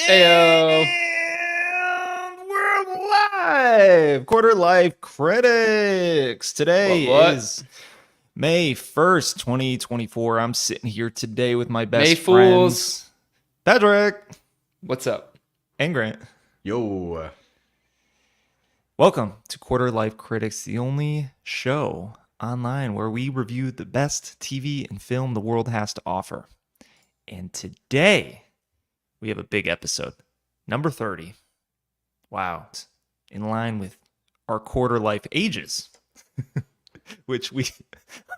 Heyo. And we're live! Quarter Life Critics. Today What? is May 1st, 2024. I'm sitting here today with my best May friends, Fools. Patrick What's up? and Grant. Yo. Welcome to Quarter Life Critics, the only show online where we review the best TV and film the world has to offer. And today, we have a big episode, number 30. Wow. In line with our quarter life ages, which we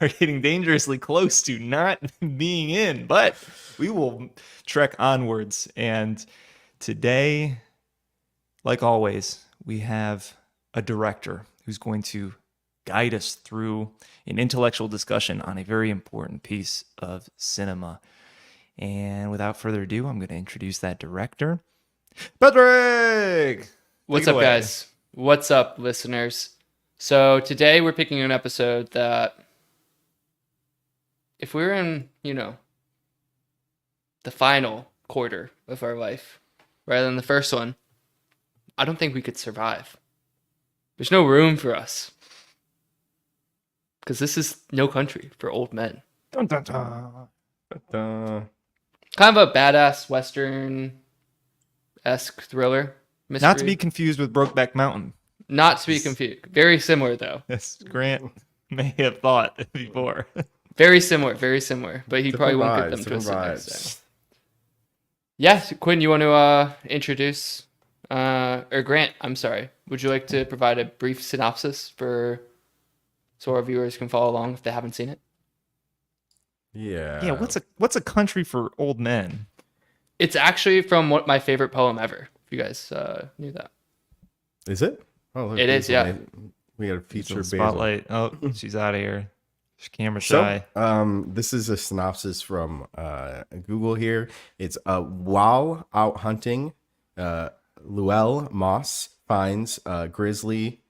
are getting dangerously close to not being in, but we will trek onwards. And today, like always, we have a director who's going to guide us through an intellectual discussion on a very important piece of cinema. And without further ado, I'm going to introduce that director, Patrick. What's Take it up, away. guys? What's up, listeners? So today we're picking an episode that, if we were in, the final quarter of our life, rather than the first one, I don't think we could survive. There's no room for us. Because this is No Country for Old Men. Dun, dun, dun. Kind of a badass Western-esque thriller. Mystery. Not to be confused with Brokeback Mountain. Not to be confused. Very similar, though. As Grant may have thought before. Very similar, but he probably won't get them Different twisted next vibes. time. Yeah, Quinn, you want to introduce, or Grant, I'm sorry. Would you like to provide a brief synopsis so our viewers can follow along if they haven't seen it? Yeah. Yeah, what's a country for old men? It's actually from my favorite poem ever. If you guys knew that. Is it? Oh, look, It is, Basil yeah. made- We got a feature Basil. Spotlight. Oh, she's out of here. She's camera So, shy. this is a synopsis from Google here. It's while out hunting, Llewell Moss finds the grisly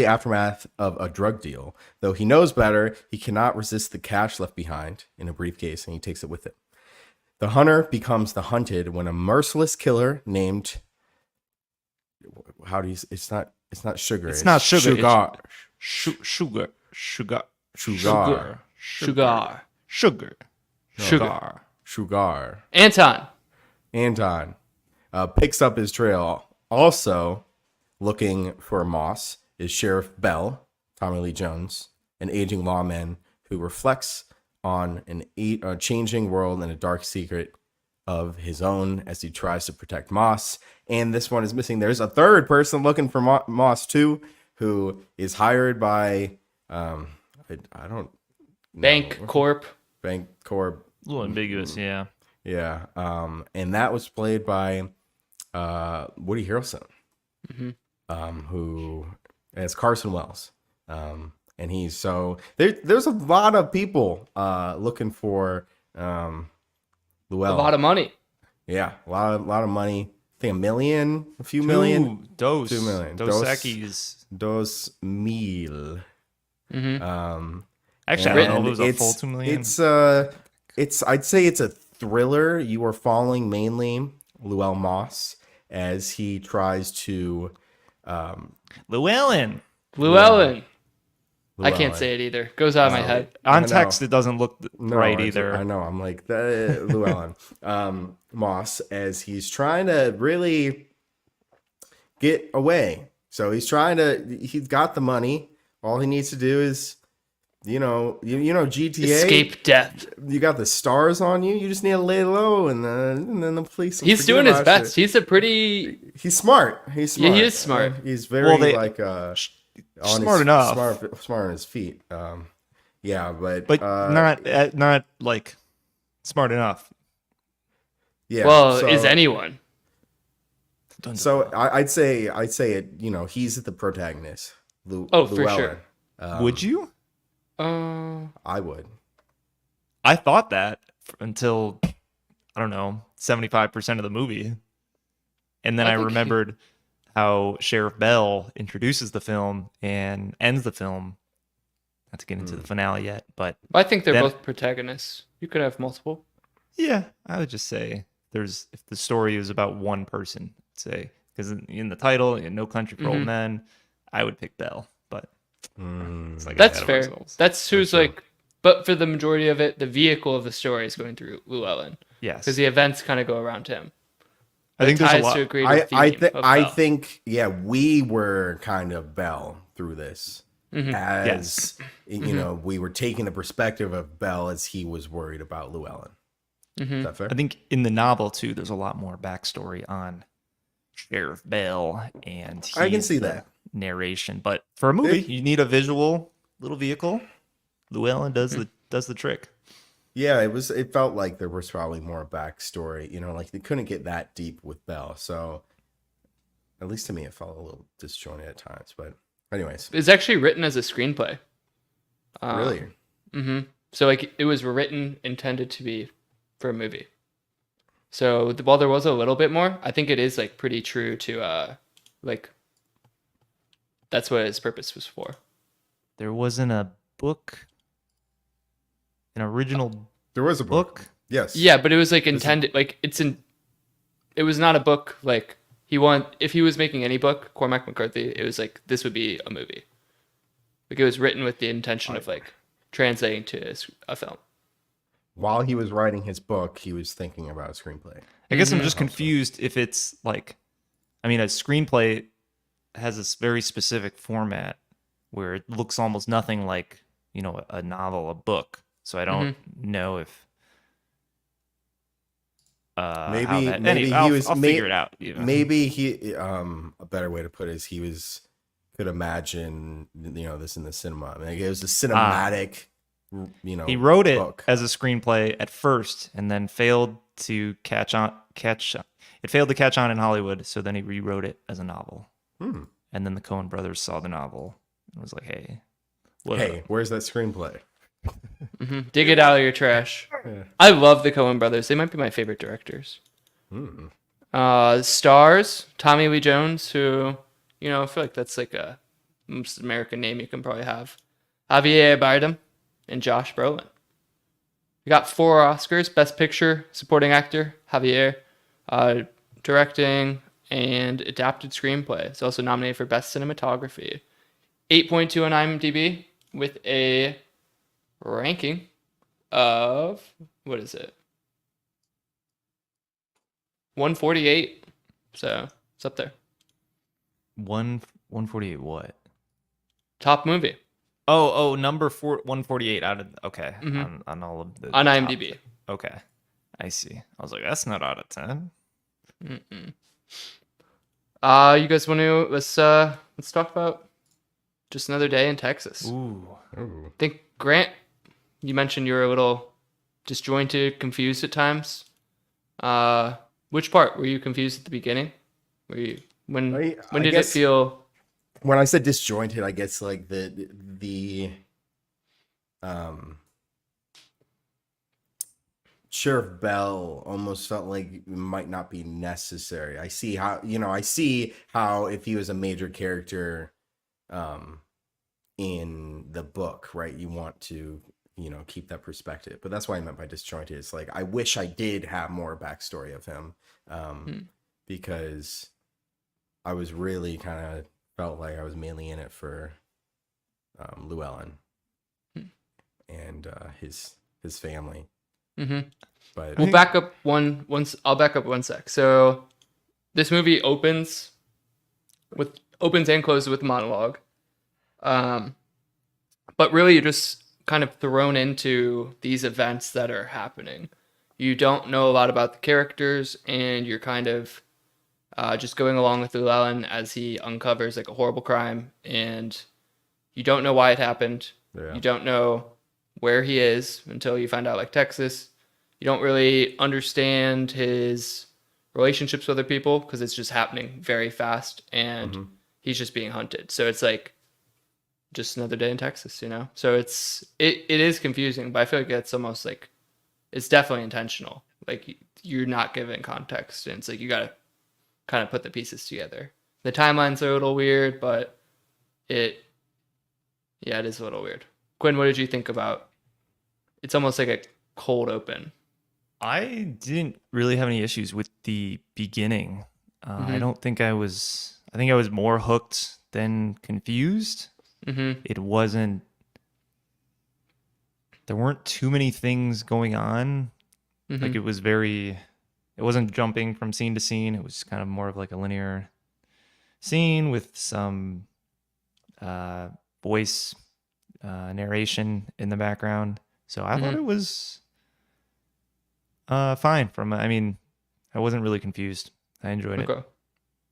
aftermath of a drug deal. Though he knows better, he cannot resist the cash left behind in a briefcase, and he takes it with him. The hunter becomes the hunted when a merciless killer named it's not sugar. It's not sugar, Sugar. Sugar. Sugar. Sugar. Sugar. Anton. Picks up his trail. Also looking for Moss is Sheriff Bell, Tommy Lee Jones, an aging lawman who reflects on a changing world and a dark secret of his own as he tries to protect Moss. And this one is missing. There's a third person looking for Moss too, who is hired by I don't know. Bank Corp. Bank Corp. A little ambiguous, yeah. Yeah. And that was played by Woody Harrelson, who as Carson Wells. And there's a lot of people looking for Llewell. A lot of money. Yeah, a lot of money. I think a few million. 2 million. Dos Equis. Dos mil. Actually, I don't know if it was a it's- full 2 million. I'd say it's a thriller. You are following mainly Llewell Moss as he tries to Llewellyn. Llewellyn. I Llewellyn. can't say it either. Goes out of my head. On I text, know. it doesn't look right either. I know. I'm like Llewellyn Moss as he's trying to really get away. So he's got the money. All he needs to do is, GTA. Escape death. You got the stars on you. You just need to lay low, and then the police. will He's forget doing his about best. you. He's Smart. Yeah, he is smart. He's very Well, they- smart enough. smart on his feet. Yeah, but not like smart enough. yeah. well, so, is anyone? So I'd say it. He's the protagonist. Oh, for sure. Would you? I would. I thought that until, I don't know, 75% of the movie. And then I I think remembered how Sheriff Bell introduces the film and ends the film. Not to get into the finale yet, but I think they're Then- both protagonists. You could have multiple. yeah, I would just say if the story is about one person, say, because in the title, No Country for Old Men, I would pick Belle, but it's like That's ahead of fair. ourselves. That's who's sure. like, but for the majority of it, the vehicle of the story is going through Llewellyn. Yes, Because the events kind of go around him. I think there's a lot. To a greater theme of I Belle. think yeah, we were kind of Belle through this, as Yes. you know, we were taking the perspective of Belle as he was worried about Llewellyn. Is that fair? I think in the novel too, there's a lot more backstory on Sheriff Bell, and I can he's see the that. narration. But for a movie, you need a visual little vehicle. Llewellyn does the trick. Yeah, it felt like there was probably more backstory, you know, like they couldn't get that deep with Belle. So at least to me it felt a little disjointed at times. But anyways. It's actually written as a screenplay. Really? So like it was written intended to be for a movie. So while there was a little bit more, I think it is like pretty true to like that's what his purpose was for. There wasn't a book, an original There was a book. Yes. Yeah, but it was like intended like it was not a book like if he was making any book, Cormac McCarthy, it was like this would be a movie. Like it was written with the intention of like translating to a film. While he was writing his book, he was thinking about a screenplay. I guess I'm just confused if it's like, I mean, a screenplay has this very specific format where it looks almost nothing like, you know, a novel, a book. So I don't know if I'll figure it out. You know? Maybe he a better way to put it is could imagine, you know, this in the cinema. Like it was a cinematic, you know. He wrote it book. as a screenplay at first, and then failed to catch on. It failed to catch on in Hollywood, so then he rewrote it as a novel. And then the Coen brothers saw the novel and was like, "Hey, where's that screenplay? Dig it out of your trash." Yeah. I love the Coen brothers. They might be my favorite directors. Stars, Tommy Lee Jones, who, you know, I feel like that's like a most American name you can probably have. Javier Bardem and Josh Brolin. We got 4 Oscars: Best Picture, Supporting Actor, Javier, Directing, and Adapted Screenplay. It's also nominated for Best Cinematography. 8.2 on IMDb with a ranking of, what is it? 148. So it's up there. 148 what? Top movie. Oh, number 148 out of, okay. On all of the on IMDb. Top. Okay. I see. I was like, that's not out of 10. You guys want to let's talk about Just Another Day in Texas. Ooh. I think Grant, you mentioned you were a little disjointed, confused at times. Which part were you confused at the beginning? When did it feel? When I said disjointed, I guess like the Sheriff Bell almost felt like it might not be necessary. I see how if he was a major character in the book, right, you want to, you know, keep that perspective. But that's what I meant by disjointed. It's like I wish I did have more backstory of him, because I was really kind of felt like I was mainly in it for Llewellyn and his family. But I'll back up one sec. So this movie opens and closes with a monologue. But really you're just kind of thrown into these events that are happening. You don't know a lot about the characters, and you're kind of just going along with Llewellyn as he uncovers like a horrible crime, and you don't know why it happened. Yeah. You don't know where he is until you find out, like Texas. You don't really understand his relationships with other people because it's just happening very fast, and he's just being hunted. So it's like just another day in Texas, you know? So it is confusing, but I feel like it's almost like it's definitely intentional. Like you're not given context, and it's like you got to kind of put the pieces together. The timelines are a little weird, but it is a little weird. Quinn, what did you think about? It's almost like a cold open. I didn't really have any issues with the beginning. I Mm-hmm. don't think I was. I think I was more hooked than confused. Mm-hmm. It wasn't. There weren't too many things going on. Like Mm-hmm. it was very. It wasn't jumping from scene to scene. It was kind of more of like a linear scene with some uh, voice narration in the background. So I thought Mm-hmm. it was fine. I mean, I wasn't really confused. I enjoyed it. Okay.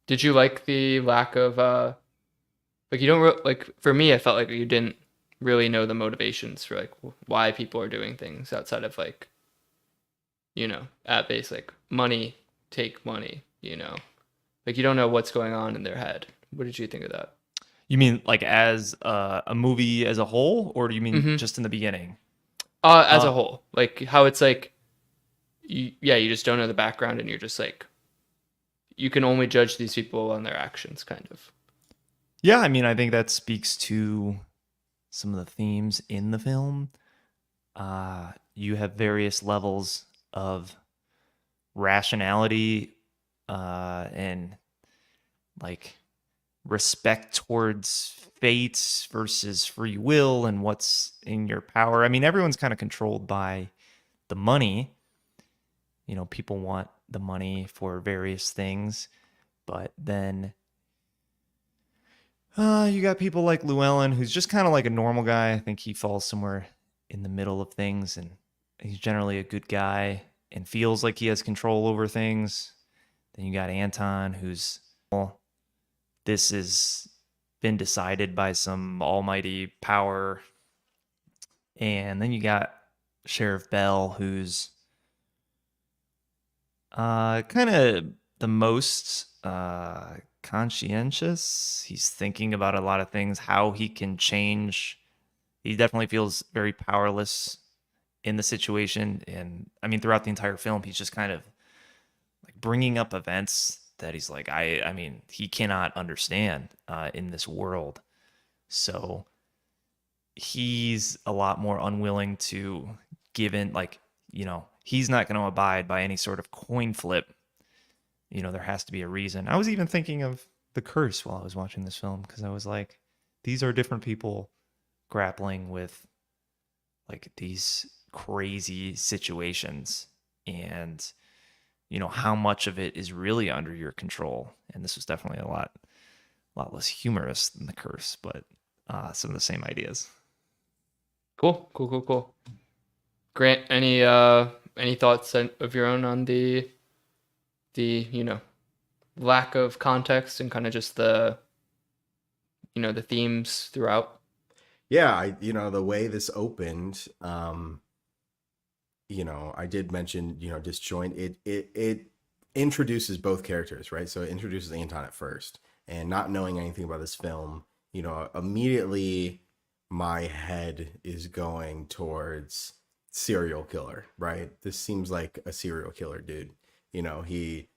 Did you like the lack of like you don't like for me I felt like you didn't really know the motivations for like why people are doing things outside of like, at base like money, take money. Like you don't know what's going on in their head. What did you think of that? You mean like as a movie as a whole, or do you mean Mm-hmm. just in the beginning? As Uh, a whole, like how it's like you just don't know the background and you're just like you can only judge these people on their actions kind of. yeah, I mean, I think that speaks to some of the themes in the film. You have various levels of rationality and like respect towards fate versus free will and what's in your power. I mean, everyone's kind of controlled by the money. People want the money for various things, but then you got people like Llewellyn, who's just kind of like a normal guy. I think he falls somewhere in the middle of things, and he's generally a good guy and feels like he has control over things. Then you got Anton, who's, well, this has been decided by some almighty power. And then you got Sheriff Bell, who's kind of the most conscientious. He's thinking about a lot of things, how he can change. He definitely feels very powerless in the situation. And I mean, throughout the entire film, he's just kind of like bringing up events that he's like, I mean, he cannot understand in this world. So he's a lot more unwilling to give in, like, he's not going to abide by any sort of coin flip. There has to be a reason. I was even thinking of the curse while I was watching this film because I was like, these are different people grappling with like these crazy situations, and how much of it is really under your control. And this was definitely a lot less humorous than the curse, but some of the same ideas. Cool, cool, cool, cool. Grant, any thoughts of your own on the lack of context and kind of just the themes throughout? Yeah, the way this opened, I did mention, disjoint. It introduces both characters, right? So it introduces Anton at first, and not knowing anything about this film, immediately my head is going towards serial killer, right? This seems like a serial killer dude. He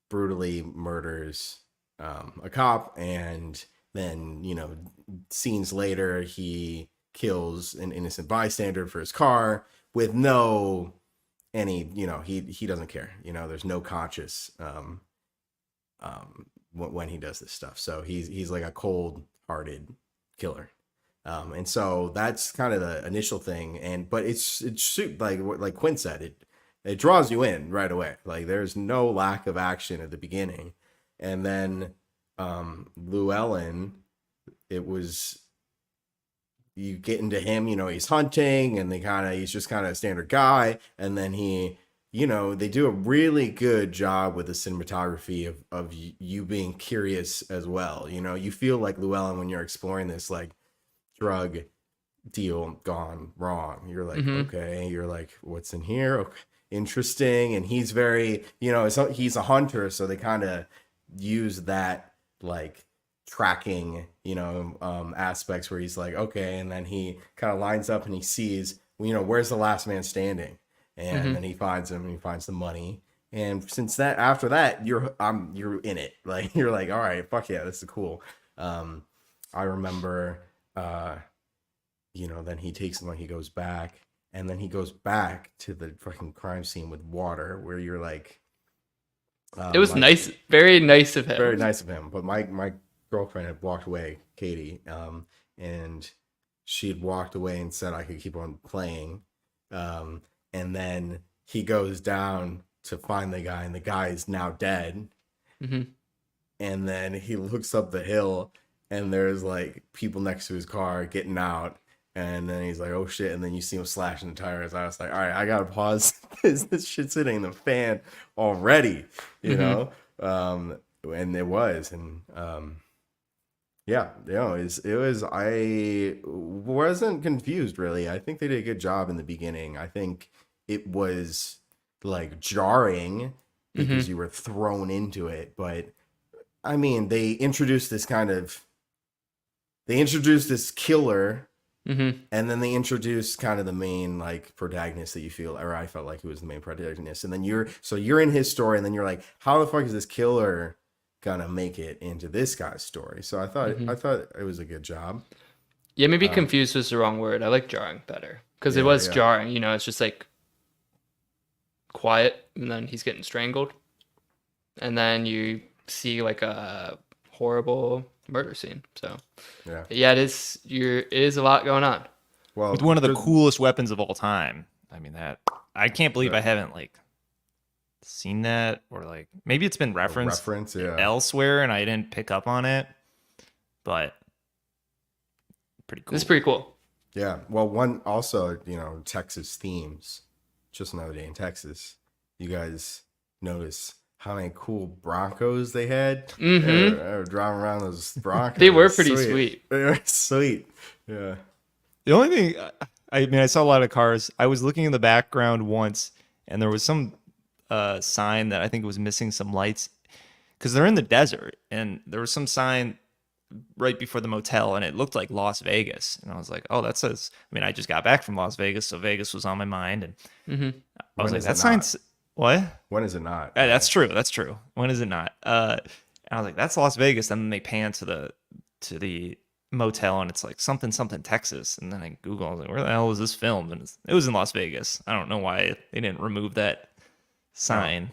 brutally murders a cop, and then scenes later he kills an innocent bystander for his car with no any he doesn't care. There's no conscious when he does this stuff. So he's like a cold hearted killer. And so that's kind of the initial thing. But it's like Quinn said, it draws you in right away. Like there's no lack of action at the beginning. And then Llewellyn, it was, you get into him, he's hunting, and he's just kind of a standard guy. And then they do a really good job with the cinematography of you being curious as well. You feel like Llewellyn when you're exploring this like drug deal gone wrong. You're like, Mm-hmm. okay, you're like, what's in here? Okay, interesting. And he's very, he's a hunter, so they kind of use that like tracking, aspects where he's like, okay, and then he kind of lines up and he sees, where's the last man standing, and Mm-hmm. then he finds him and he finds the money. And since that, after that, you're in it. Like you're like, all right, fuck yeah, this is cool. I remember, then he takes him, like he goes back, and then he goes back to the fucking crime scene with water, where you're like, It was nice, very nice of him. very nice of him. But my girlfriend had walked away, Katie, and she had walked away and said I could keep on playing. And then he goes down to find the guy, and the guy is now dead. Mm-hmm. And then he looks up the hill, and there's like people next to his car getting out. And then he's like, oh shit. And then you see him slashing the tires. I was like, all right, I gotta pause. This shit's hitting the fan already, you know? And it was. And yeah, I wasn't confused really. I think they did a good job in the beginning. I think it was like jarring because you were thrown into it. But I mean, they introduced this killer. And then they introduced kind of the main like protagonist that you feel, or I felt like he was the main protagonist. And then you're in his story, and then you're like, how the fuck is this killer gonna make it into this guy's story? So I thought it was a good job. Yeah, maybe confused was the wrong word. I like jarring better because it was jarring. You know, it's just like quiet, and then he's getting strangled, and then you see like a horrible murder scene. So yeah, it is a lot going on. Well, with one of the coolest weapons of all time. I mean, that I can't believe I haven't like seen that, or like maybe it's been referenced elsewhere and I didn't pick up on it, but pretty cool. It's pretty cool. Yeah. Well, one also, Texas themes. Just another day in Texas. You guys notice how many cool Broncos they had? They were driving around those Broncos. They were pretty sweet. They were sweet. Yeah. The only thing, I saw a lot of cars. I was looking in the background once, and there was some sign that I think was missing some lights because they're in the desert, and there was some sign right before the motel, and it looked like Las Vegas. And I was like, oh, that says, I just got back from Las Vegas, so Vegas was on my mind. And I was like, that sign's... What? When is it not? That's true. When is it not? And I was like, that's Las Vegas. And then they pan to the motel, and it's like something Texas. And then I Google, I was like, where the hell was this filmed? And it was in Las Vegas. I don't know why they didn't remove that sign.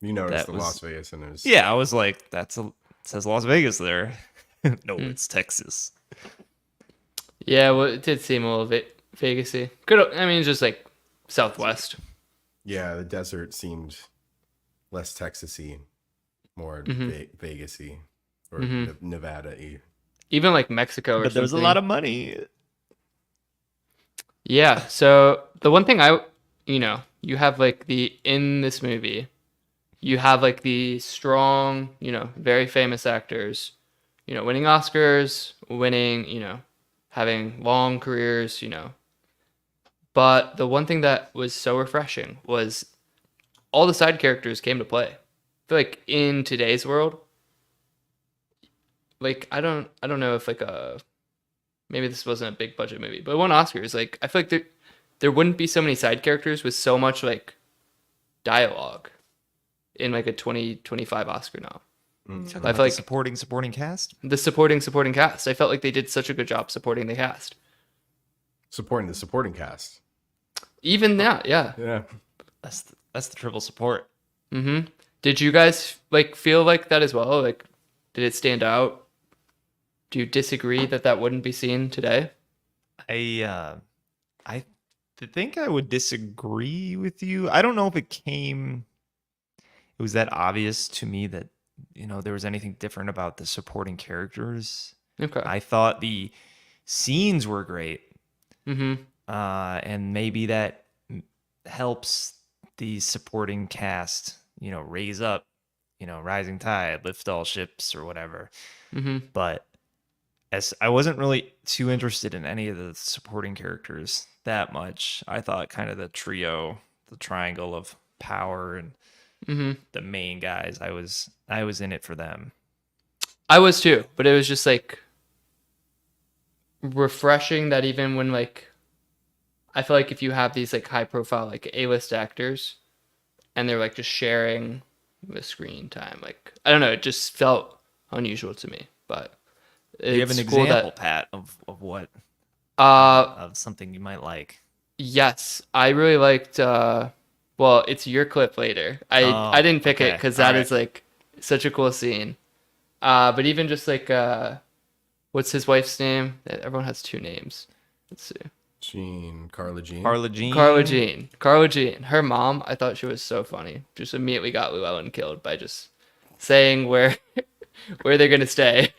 You noticed Las Vegas, and it was... Yeah, I was like, it says Las Vegas there. No, it's Texas. Yeah, well, it did seem a little bit Vegas-y. It's just like Southwest. Yeah, the desert seemed less Texas-y, more Vegas-y, or Nevada-y. Even like Mexico or something. But there's a lot of money. Yeah, so the one thing you have like in this movie, you have like the strong, very famous actors, winning Oscars, having long careers, But the one thing that was so refreshing was all the side characters came to play. I feel like in today's world, like I don't know if like maybe this wasn't a big budget movie, but it won Oscars. Like I feel like there wouldn't be so many side characters with so much like dialogue in like a 2025 Oscar nom. I feel like supporting cast. The supporting cast. I felt like they did such a good job supporting the cast. Supporting the supporting cast. Even that, yeah. Yeah. That's the triple support. Did you guys like feel like that as well? Like, did it stand out? Do you disagree that wouldn't be seen today? I think I would disagree with you. I don't know if it was that obvious to me that there was anything different about the supporting characters. Okay. I thought the scenes were great. And maybe that helps the supporting cast, raise up, rising tide, lift all ships or whatever. But as I wasn't really too interested in any of the supporting characters that much. I thought kind of the trio, the triangle of power and the main guys, I was in it for them. I was too, but it was just like refreshing that even when like I feel like if you have these like high profile like A-list actors and they're like just sharing the screen time, like I don't know, it just felt unusual to me. But do you have an example, Pat, of what of something you might like? Yes, I really liked. Well, it's your clip later. I didn't pick it okay. because All that right. is like such a cool scene. But even just like what's his wife's name? Everyone has two names. Let's see. Carla Jean. Carla Jean. Carla Jean. Carla Jean. Her mom, I thought she was so funny. Just immediately got Llewellyn killed by just saying where where they're gonna stay.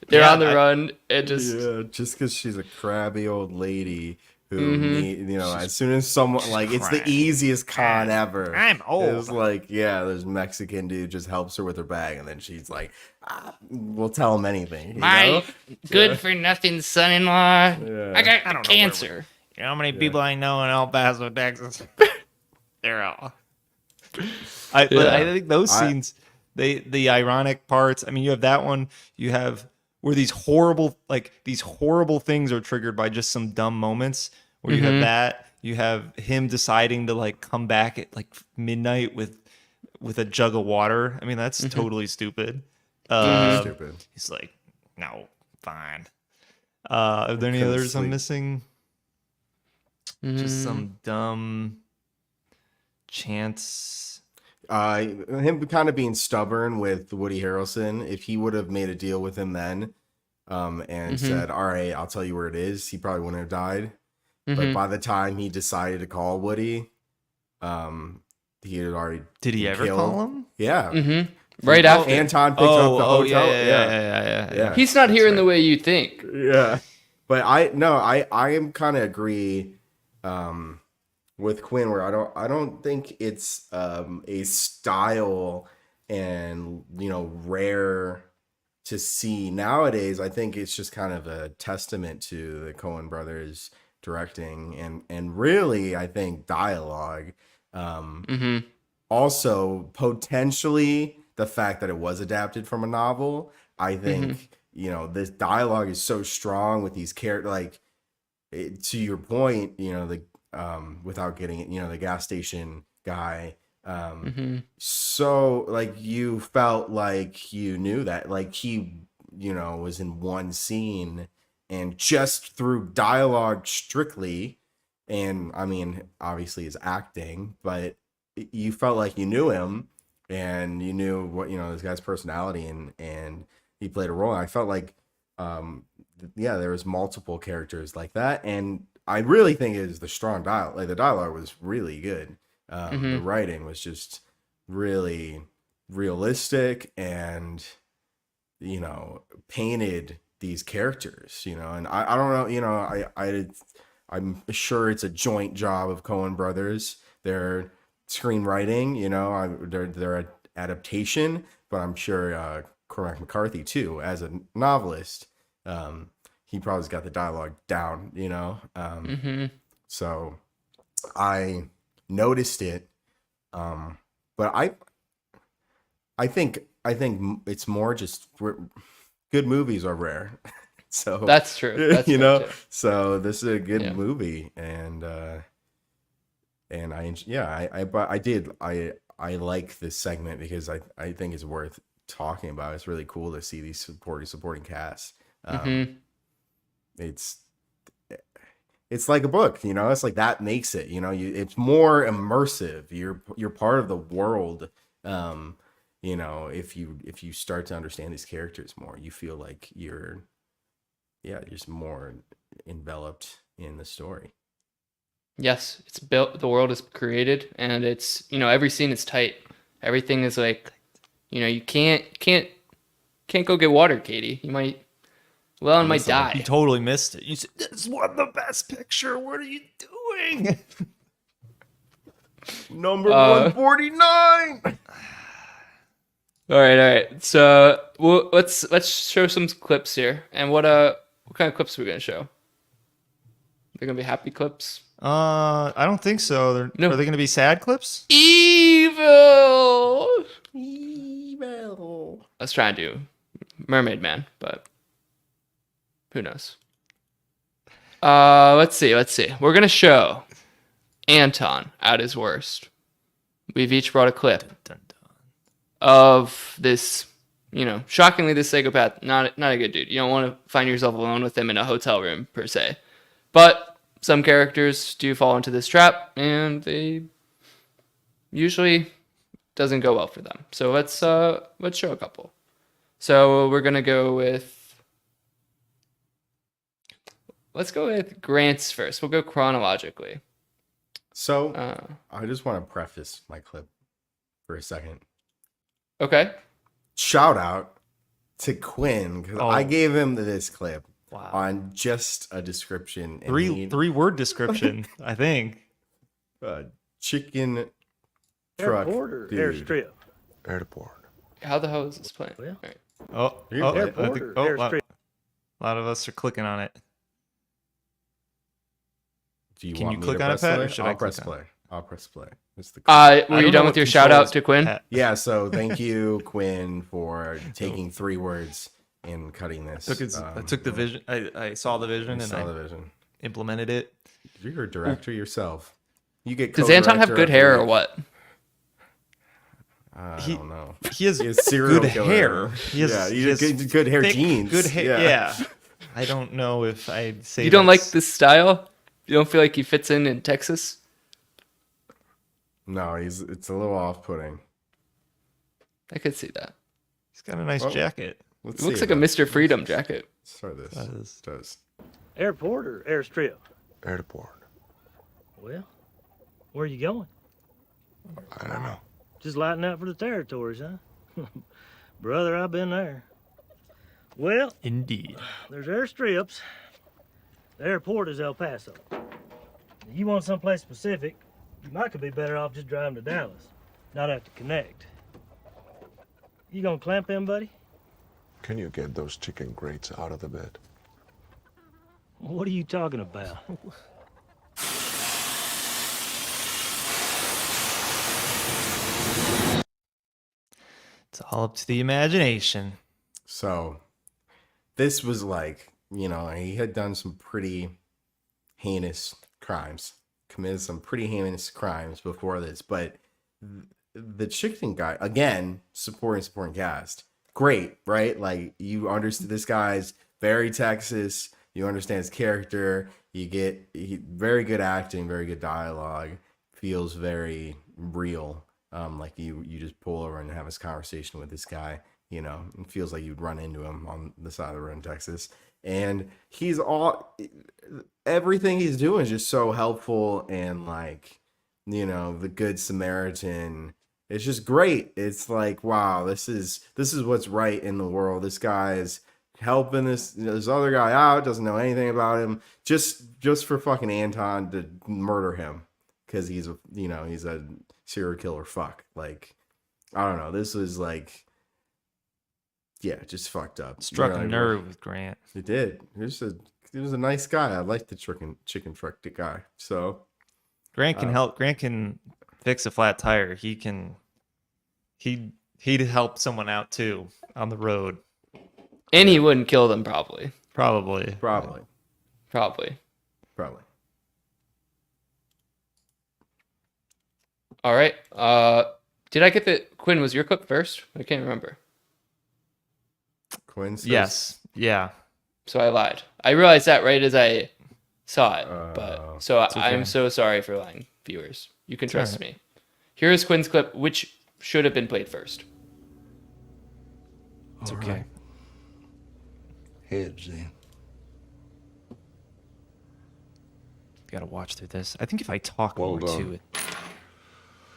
They're Yeah, on the run. It just Yeah, just because she's a crabby old lady who Mhm. need, as soon as someone like it's the crabby. easiest con ever. I'm old. It's like, yeah, there's Mexican dude just helps her with her bag, and then she's like, we'll tell him anything. You know? good for nothing son-in-law. Yeah. I got I don't know cancer. You know how many people I know in El Paso, Texas? They're all. But Yeah. I think those I- scenes, the ironic parts. I mean, you have that one. You have where these horrible things are triggered by just some dumb moments. Where you have that. You have him deciding to like come back at like midnight with a jug of water. I mean, that's totally stupid. Stupid. He's like, no, fine. Are there any Couldn't others I'm sleep. missing? Just some dumb chance. Him kind of being stubborn with Woody Harrelson. If he would have made a deal with him then, and said, "All right, I'll tell you where it is," he probably wouldn't have died. But by the time he decided to call Woody, he had already. Did he been ever killed. call him? Yeah. Right after. Anton picked up the hotel. Yeah. He's not here in the way you think. Yeah. But I am kind of agree with Quinn where I don't think it's a style and rare to see nowadays. I think it's just kind of a testament to the Coen brothers directing and really I think dialogue. Also potentially the fact that it was adapted from a novel. I think this dialogue is so strong with these characters. Like to your point, the without getting it, the gas station guy. So like you felt like you knew that, like he, was in one scene and just through dialogue strictly, and I mean obviously his acting, but you felt like you knew him and you knew what this guy's personality and he played a role. I felt like there was multiple characters like that, and I really think it is the strong dialogue. Like the dialogue was really good. The writing was just really realistic and painted these characters, and I don't know, I'm sure it's a joint job of Coen brothers, their screenwriting, their adaptation, but I'm sure Cormac McCarthy too, as a novelist, he probably's got the dialogue down, so I noticed it, but I think it's more just good movies are rare. So That's true. That's true, too. so this is a good movie, and I like this segment because I think it's worth talking about. It's really cool to see these supporting cast. It's like a book, it's like that makes it, it's more immersive. You're part of the world. If you start to understand these characters more, you feel like you're just more enveloped in the story. Yes, it's built. The world is created, and it's every scene is tight. Everything is like, you can't go get water, Katie. You might. Well, and might die. You totally missed it. You said, this won the best picture. What are you doing? Number 149. All right. So let's show some clips here. And what kind of clips are we gonna show? They're gonna be happy clips. I don't think so. No. Are they going to be sad clips? Evil. I was trying to do Mermaid Man, but who knows? Let's see. We're gonna show Anton at his worst. We've each brought a clip Dun, dun. of this, shockingly, this psychopath, not a good dude. You don't want to find yourself alone with him in a hotel room per se, but some characters do fall into this trap, and they usually doesn't go well for them. So let's show a couple. So we're gonna go with Grant's first. We'll go chronologically. So I just want to preface my clip for a second. Okay. Shout out to Quinn because I gave him this clip on just a description. And three-word description, I think. Chicken truck Airport or dude. airstrip? Airport. How the hell is this playing? Well, All right. Oh, Airport or airstrip? a lot of us are clicking on it. Do you Can want you me click to on it, press Pat, play? or should I'll I press click on play. I'll press play. It's the Were you done with your shout out to Quinn? Yeah, so thank you, Quinn, for taking 3 words and cutting this. I took the vision. I saw the vision and I vision. implemented it. You're a director yourself. You get. Does Anton have co-director good of the hair or week. what? I He- don't know. He has He has serial good killer. hair. He has, Yeah, he he has has good hair thick, genes. Good hair. Yeah. I don't know if I'd say You don't like that's- this style? You don't feel like he fits in Texas? No, it's a little off-putting. I could see that. He's got a nice Well, jacket. Let's It looks see like a about- Mr. Freedom jacket. Let's try this. Does. Does. Airport or airstrip? Airport. Well, where you going? I don't know. Just lighting up for the territories, huh? Brother, I've been there. Well, Indeed. there's airstrips. The airport is El Paso. You want someplace specific, you might could be better off just driving to Dallas, not have to connect. You gonna clamp him, buddy? Can you get those chicken grates out of the bed? What are you talking about? It's all up to the imagination. So, this was like, he had done some pretty heinous crimes, committed some pretty heinous crimes before this, but the chicken guy, again, supporting cast, great, right? Like, you understand this guy's very Texas, you understand his character, you get very good acting, very good dialogue, feels very real. Like you just pull over and have this conversation with this guy, it feels like you'd run into him on the side of the road in Texas. And everything he's doing is just so helpful and like, the good Samaritan. It's just great. It's like, wow, this is what's right in the world. This guy is helping this other guy out, doesn't know anything about him, just for fucking Anton to murder him because he's a serial killer fuck. Like, I don't know. This was like, yeah, just fucked up. Struck You're a like, nerve with Grant. It did. He was a nice guy. I liked the chicken truck guy. So Grant can help. Grant can fix a flat tire. He'd help someone out too on the road. And he wouldn't kill them, probably. Probably. All right. Did I get the Quinn? Was your clip first? I can't remember. Quinn says, Yes. Yeah. So I lied. I realized that right as I saw it. But so okay. I'm so sorry for lying, viewers. You can trust all me. Here is Quinn's clip, which should have been played first. It's All okay. right. Heads then. Gotta watch through this. I think if I talk Well more done. to it,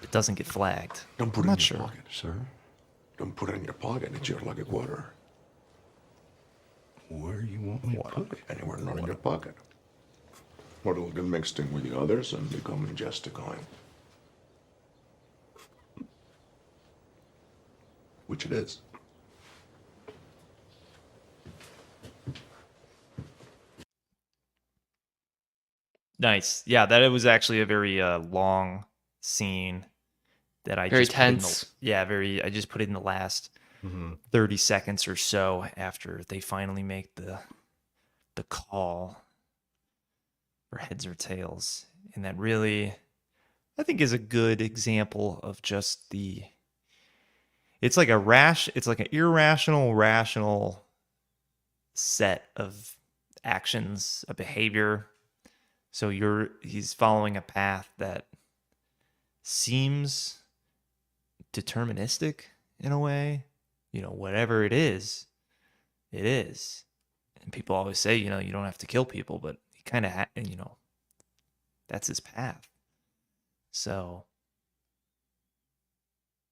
it doesn't get flagged. Don't put I'm it in not your sure. pocket, sir. Don't put it in your pocket. It's your lucky quarter. Where you want me to put it? Anywhere not in your pocket. Or it'll get mixed in with the others and become just a coin. Which it is. Nice. Yeah, that it was actually a very long scene that I Very just put in tense. I just put it in the last 30 seconds or so after they finally make the call for heads or tails. And that really, I think, is a good example of just it's like an irrational, rational set of actions, a behavior, So he's following a path that seems deterministic in a way. Whatever it is, it is. And people always say, you don't have to kill people, but he kind of, that's his path. So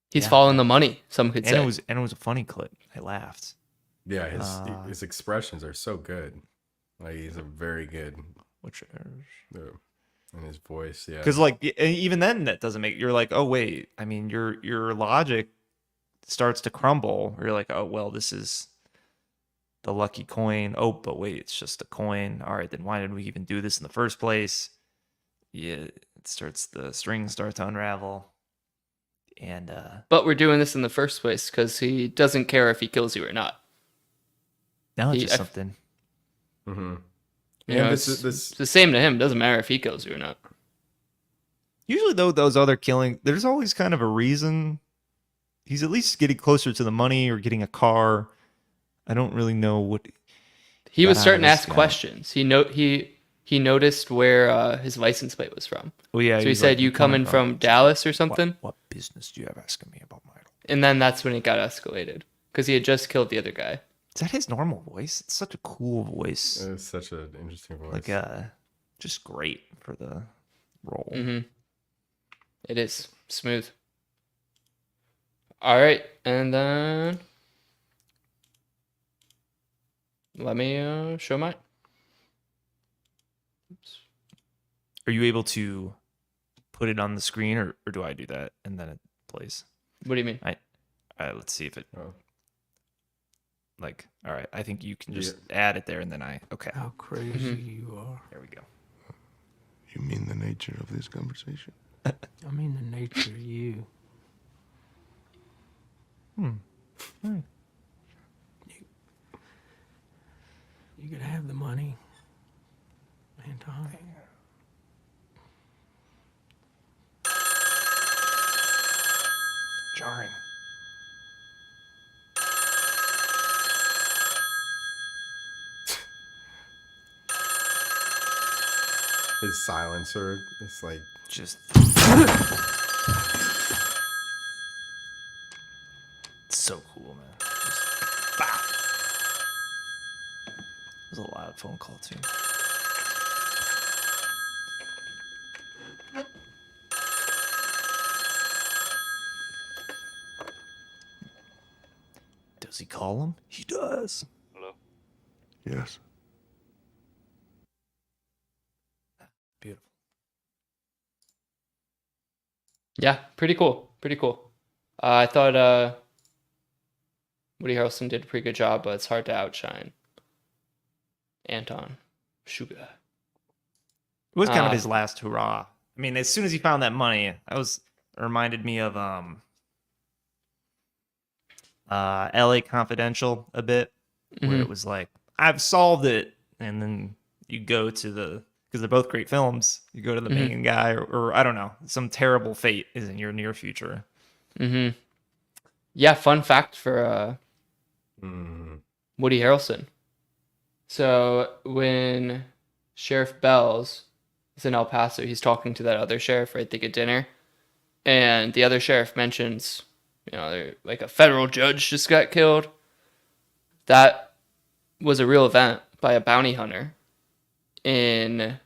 He's following the money, some could and say. it was a funny clip. I laughed. Yeah, his expressions are so good. Like he's a very good, in his voice. Yeah, because like even then that doesn't make you're like, oh wait, I mean your logic starts to crumble. Or you're like, oh well, this is the lucky coin. Oh, but wait, it's just a coin. All right, then why did we even do this in the first place? Yeah, the string starts to unravel. And But we're doing this in the first place because he doesn't care if he kills you or not. now it's just something. mm-hmm. It's the same to him. It doesn't matter if he kills you or not. Usually, though, those other killing, there's always kind of a reason. He's at least getting closer to the money or getting a car. I don't really know what he was got out starting of to this ask guy. questions. He noticed where his license plate was from. Oh yeah, So he said, "You coming from Dallas or something?" What business do you have asking me about my idol? And then that's when it got escalated because he had just killed the other guy. Is that his normal voice? It's such a cool voice. It's such an interesting voice. Like just great for the role. Mm-hmm. It is smooth. All right, and then let me show mine. Oops. Are you able to put it on the screen, or do I do that and then it plays? What do you mean? Let's see if it. Oh. Like, all right, I think you can just add it there, and then okay. How crazy you are. There we go. You mean the nature of this conversation? I mean the nature of you. You could have the money, Anton. Jarring. His silencer, it's like Just. It's so cool, man. Just. Bah! It was a loud phone call, too. Does he call him? He does. Yes. Beautiful. Yeah, pretty cool. Pretty cool. I thought Woody Harrelson did a pretty good job, but it's hard to outshine Anton Sugar. It was kind of his last hurrah. I mean, as soon as he found that money, it reminded me of LA Confidential a bit, where it was like, I've solved it, and then you go to because they're both great films, you go to the main guy, or I don't know, some terrible fate is in your near future. Mm-hmm. Yeah, fun fact for Woody Harrelson. So when Sheriff Bells is in El Paso, he's talking to that other sheriff, right? They get dinner, and the other sheriff mentions, like a federal judge just got killed. That was a real event by a bounty hunter in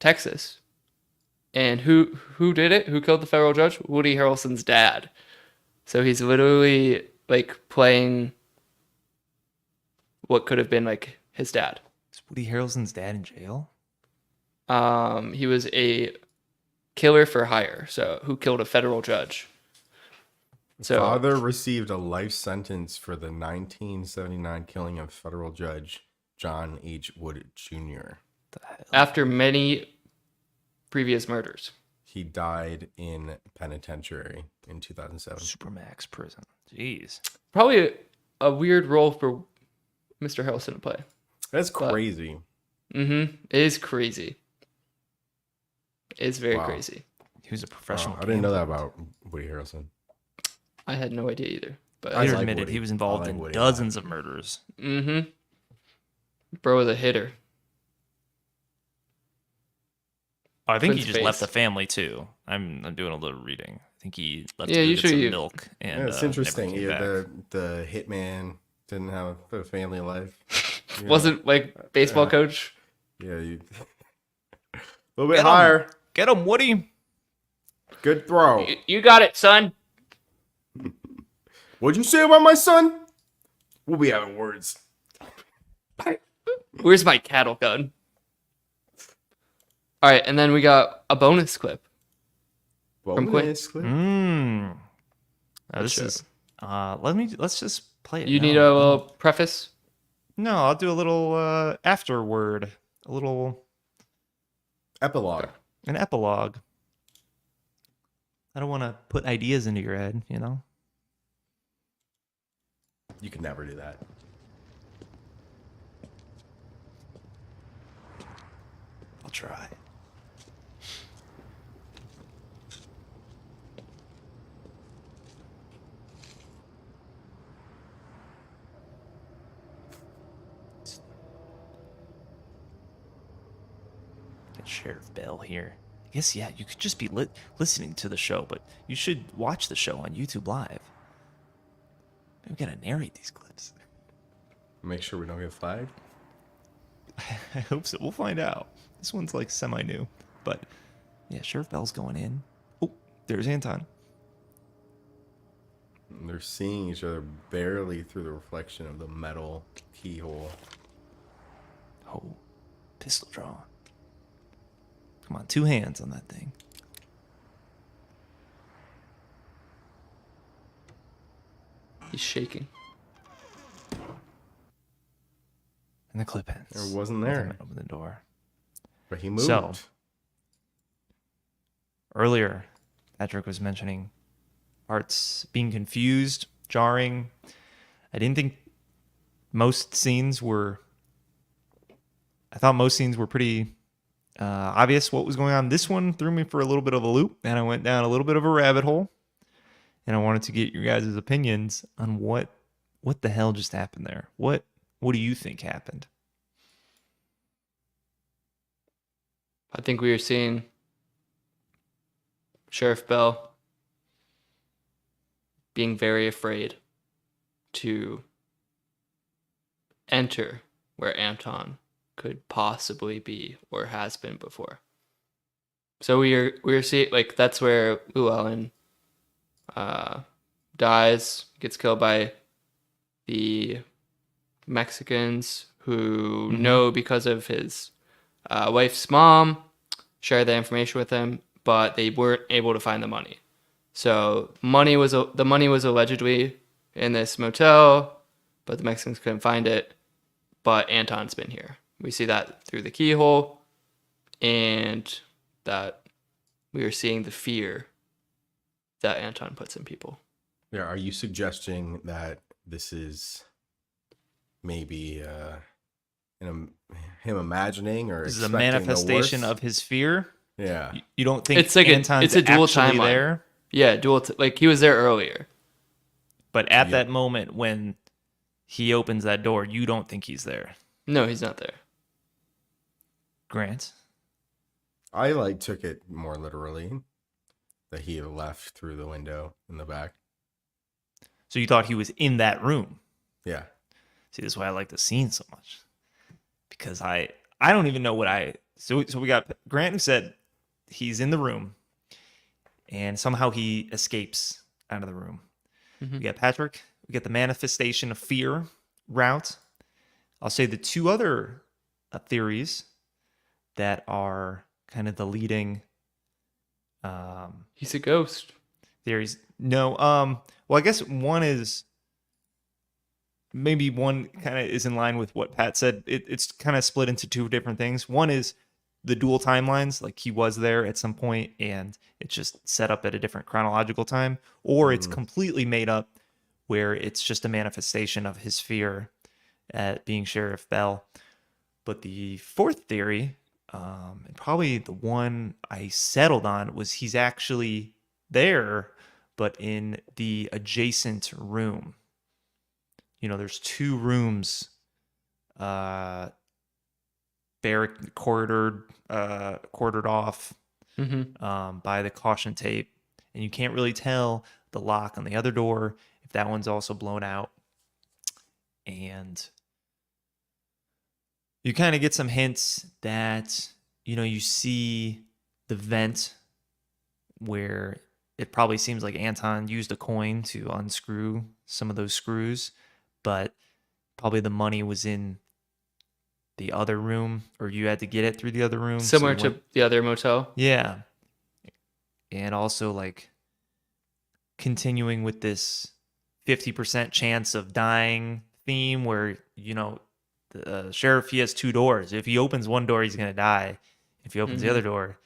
Texas. And who did it? Who killed the federal judge? Woody Harrelson's dad. So he's literally like playing what could have been like his dad. Is Woody Harrelson's dad in jail? He was a killer for hire, so who killed a federal judge. So father received a life sentence for the 1979 killing of federal judge John H. Wood Jr. after many previous murders. He died in penitentiary in 2007. Supermax prison. Jeez. Probably a weird role for Mr. Harrelson to play. That's crazy. It is crazy. It's very crazy. He was a professional. I didn't know that about Woody Harrelson. I had no idea either. But I like admitted Woody. he was involved I like in Woody dozens of murders. Bro was a hitter. Oh, I think he Quinn's just left face. the family too. I'm doing a little reading. I think he left Yeah, to go get usually some you- milk and Yeah, it's never interesting. came Yeah, back. the hitman didn't have a family life. You know? Wasn't like baseball coach. Yeah, you a little bit Get 'em. higher. Get him, Woody. Good throw. You got it, son. What'd you say about my son? We'll be having words. Where's my cattle gun? All right, and then we got a bonus clip. From Quinn. Bonus clip. Now this Sure. is let's just play it. You now. need a little preface. No, I'll do a little afterword, a little Epilogue. an epilogue. I don't want to put ideas into your head, you know. You can never do that. I'll try. Get Sheriff Bell here. I guess, yeah, you could just be listening to the show, but you should watch the show on YouTube Live. We gotta narrate these clips. Make sure we don't get flagged. I hope so. We'll find out. This one's like semi-new, but yeah, Sheriff Bell's going in. Oh, there's Anton. And they're seeing each other barely through the reflection of the metal keyhole. Oh, pistol drawn. Come on, 2 hands on that thing. He's shaking. And the clip ends. It wasn't With him there, Open the door. but he moved. So- Earlier, Patrick was mentioning parts being confused, jarring. I didn't think most scenes were. I thought most scenes were pretty obvious what was going on. This one threw me for a little bit of a loop, and I went down a little bit of a rabbit hole. And I wanted to get your guys' opinions on what the hell just happened there. What do you think happened? I think we were seeing Sheriff Bell being very afraid to enter where Anton could possibly be or has been before. So we're seeing, like, that's where Llewellyn dies, gets killed by the Mexicans who know because of his wife's mom, share the information with him, but they weren't able to find the money. So the money was allegedly in this motel, but the Mexicans couldn't find it. But Anton's been here. We see that through the keyhole, and that we are seeing the fear that Anton puts in people. Yeah, are you suggesting that this is maybe him imagining or This is a expecting the manifestation worst? of his fear. Yeah. You don't think It's like Anton's it's a dual actually timeline. there? Yeah, like he was there earlier. But at Yeah. that moment when he opens that door, you don't think he's there. No, he's not there. Grant? I took it more literally that he had left through the window in the back. So you thought he was in that room. Yeah. See, this is why I like the scene so much. Because I don't even know what so we got Grant who said he's in the room and somehow he escapes out of the room. We got Patrick, we got the manifestation of fear route. I'll say the 2 other theories that are kind of the leading He's a ghost. theories. No, well, I guess one is maybe one kind of is in line with what Pat said. It's kind of split into 2 different things. One is the dual timelines, like he was there at some point and it's just set up at a different chronological time, or it's completely made up where it's just a manifestation of his fear at being Sheriff Bell. But the 4th theory, and probably the one I settled on, was he's actually there, but in the adjacent room. You know, there's 2 rooms quartered off Mm-hmm. by the caution tape, and you can't really tell the lock on the other door if that one's also blown out. And you kind of get some hints that, you see the vent where it probably seems like Anton used a coin to unscrew some of those screws, but probably the money was in the other room, or you had to get it through the other room. Similar to the other motel. Yeah. And also, like, continuing with this 50% chance of dying theme where, the sheriff, he has two doors. If he opens one door, he's going to die. If he opens the other door,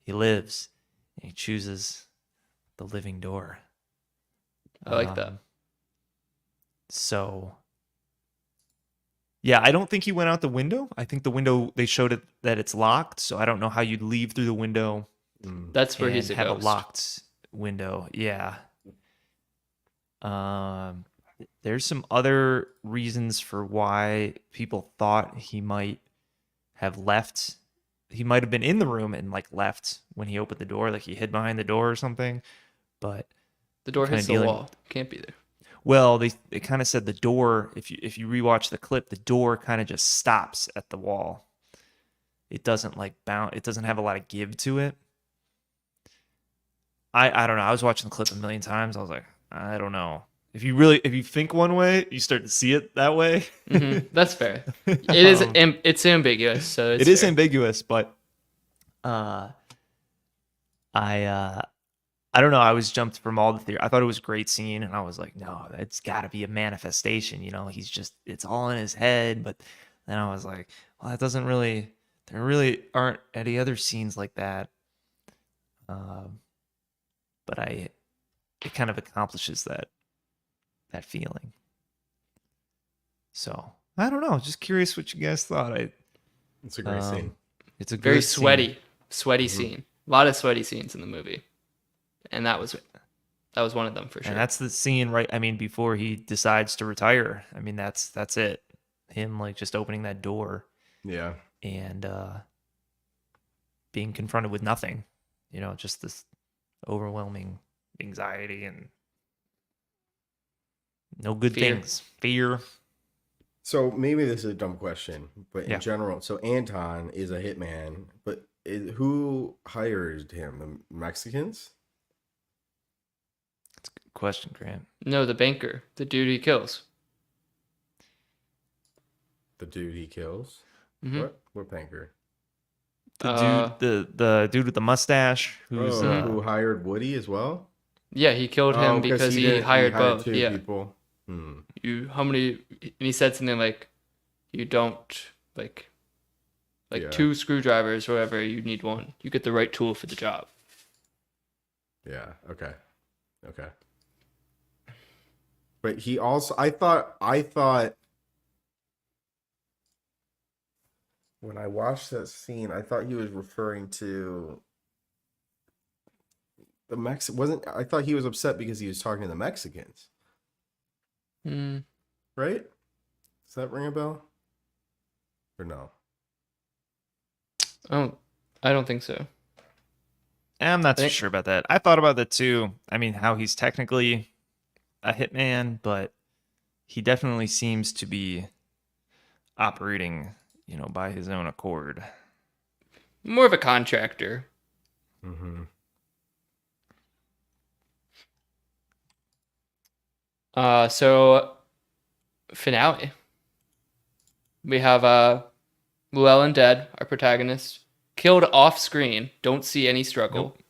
he lives. And he chooses the living door. I like that. So, yeah, I don't think he went out the window. I think the window, they showed it that it's locked. So I don't know how you'd leave through the window. That's where and he's a have ghost. a locked window. Yeah. There's some other reasons for why people thought he might have left. He might have been in the room and like left when he opened the door, like he hid behind the door or something. But The door kinda hits the dealing- wall. Can't be there. well, they kind of said the door. If you rewatch the clip, the door kind of just stops at the wall. It doesn't like bounce. It doesn't have a lot of give to it. I don't know. I was watching the clip a million times. I was like, I don't know. If you think one way, you start to see it that way. That's fair. It is. It's ambiguous. So It is fair. ambiguous, but I don't know. I was jumped from all the theory. I thought it was a great scene, and I was like, no, it's got to be a manifestation. It's all in his head. But then I was like, well, that doesn't really. There really aren't any other scenes like that. But it kind of accomplishes that feeling. So I don't know. Just curious what you guys thought. It's a great scene. It's a Very good scene. sweaty scene. A lot of sweaty scenes in the movie, and that was one of them for sure. And that's the scene, right? I mean, before he decides to retire. I mean, that's it. Him like just opening that door Yeah. and being confronted with nothing. Just this overwhelming anxiety and no good Fear. things. Fear. So maybe this is a dumb question, but in Yeah. general, so Anton is a hitman, but who hired him? The Mexicans? Good question, Grant. No, the banker, the dude he kills. The dude he kills? Mhm. What banker? The dude with the mustache who's Who hired Woody as well? Yeah, he killed him because he hired both. two Yeah. people. How many? And he said something like, "You don't like Yeah. 2 screwdrivers, or whatever. You need one. You get the right tool for the job." Yeah. Okay. But he also, I thought when I watched that scene, I thought he was referring to the I thought he was upset because he was talking to the Mexicans, Hmm. right? Does that ring a bell? Or no? I don't think so. I'm not too think- sure about that. I thought about that too. I mean, how he's technically a hitman, but he definitely seems to be operating, by his own accord. More of a contractor. Mm-hmm. So finale. We have Llewellyn dead, our protagonist, killed off screen. Don't see any struggle. Nope.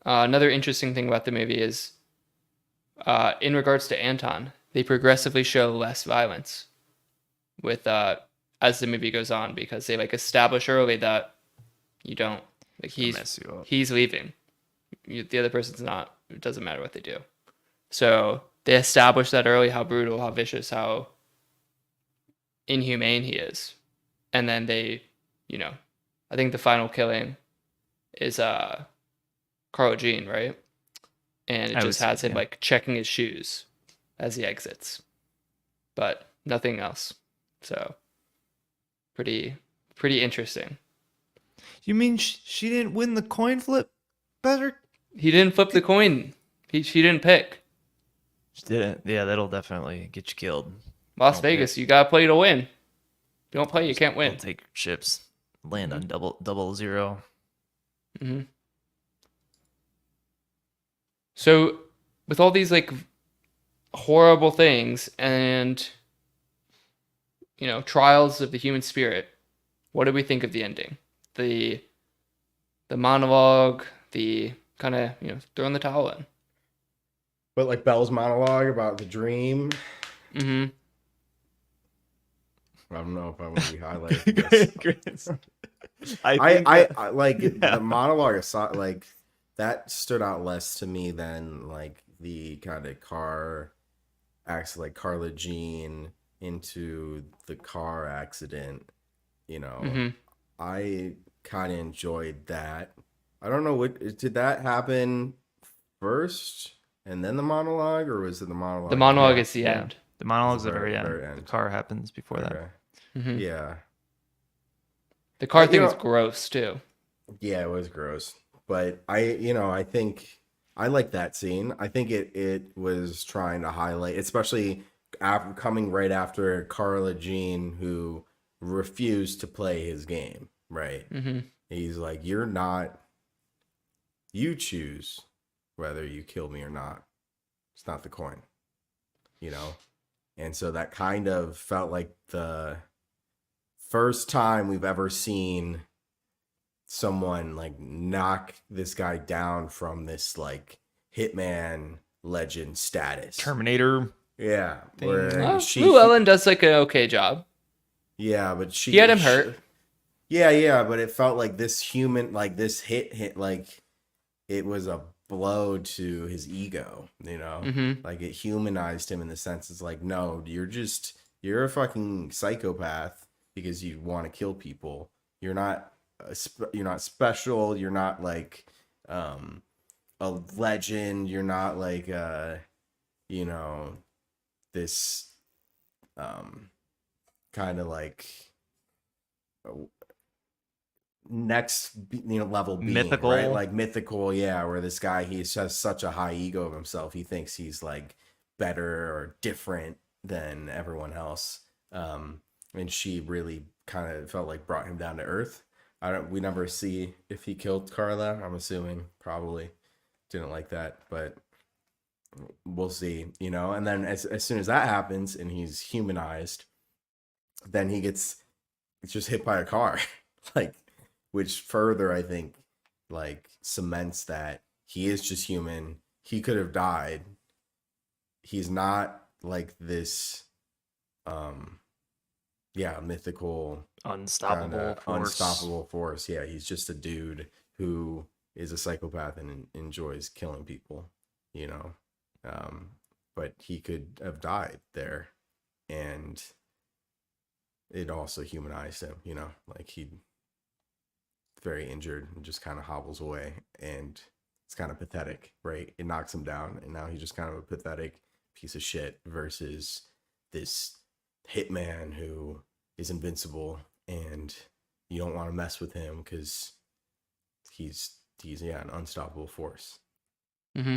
Another interesting thing about the movie is, in regards to Anton, they progressively show less violence with as the movie goes on, because they establish early that you don't Mess you up. he's leaving. The other person's not. It doesn't matter what they do. So they establish that early, how brutal, how vicious, how inhumane he is. And then they, I think the final killing is Carl Jean, right? And it I just would has say, him yeah. checking his shoes as he exits. But nothing else. So pretty pretty interesting. You mean she didn't win the coin flip better? He didn't flip the coin. She didn't pick. She didn't. Yeah, that'll definitely get you killed. Las Okay. Vegas, you gotta play to win. If you don't play, you can't They'll win. take chips, land on 000. hmm So, with all these like horrible things and trials of the human spirit, what do we think of the ending? The monologue, the kind of throwing the towel in. But like Belle's monologue about the dream, hmm I don't know if I want to be highlighted. This. I like Yeah. the monologue aside, like that stood out less to me than like the kind of car accident, like Carla Jean into the car accident. hmm I kind of enjoyed that. I don't know, what did that happen first and then the monologue, or was it the monologue? The monologue Yeah, is the yeah. end. The monologue's the Very- very end. very The end. car happens before that. Okay. hmm Yeah. The car You thing know- is gross too. Yeah, it was gross. But I think I like that scene. I think it was trying to highlight, especially coming right after Carla Jean, who refused to play his game, right? hmm He's like, you choose whether you kill me or not. It's not the coin, And so that kind of felt like the first time we've ever seen someone like knock this guy down from this like hitman legend status. Terminator. Yeah. Thing. Where Well, Llewellyn does like an okay job. Yeah, but He had him hurt. Yeah, but it felt like this human, like this hit, like it was a blow to his ego, hmm Like it humanized him in the sense it's like, no, you're a fucking psychopath because you want to kill people. You're not special. You're not like a legend. You're not like this kind of like next level being, Mythical. right? Like mythical, yeah, where this guy, he has such a high ego of himself, he thinks he's like better or different than everyone else. And she really kind of felt like brought him down to earth. We never see if he killed Carla. I'm assuming probably didn't like that, but we'll see, and then as soon as that happens and he's humanized, then he gets just hit by a car. Like, which further, I think, like cements that he is just human. He could have died. He's not like this mythical unstoppable force. Yeah, he's just a dude who is a psychopath and enjoys killing people, but he could have died there, and it also humanized him, like he very injured and just kind of hobbles away, and it's kind of pathetic, right? It knocks him down, and now he's just kind of a pathetic piece of shit versus this hitman who is invincible, and you don't want to mess with him because he's an unstoppable force. hmm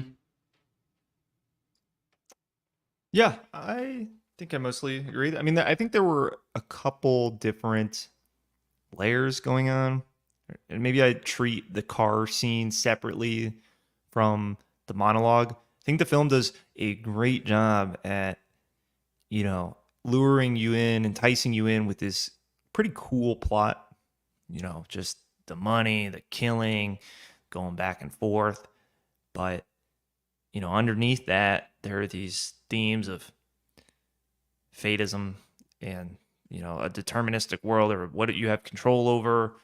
Yeah, I think I mostly agree. I mean, I think there were a couple different layers going on. And maybe I'd treat the car scene separately from the monologue. I think the film does a great job at, luring you in, enticing you in with this pretty cool plot. Just the money, the killing, going back and forth. But, underneath that, there are these themes of fatism and, a deterministic world, or what you have control over,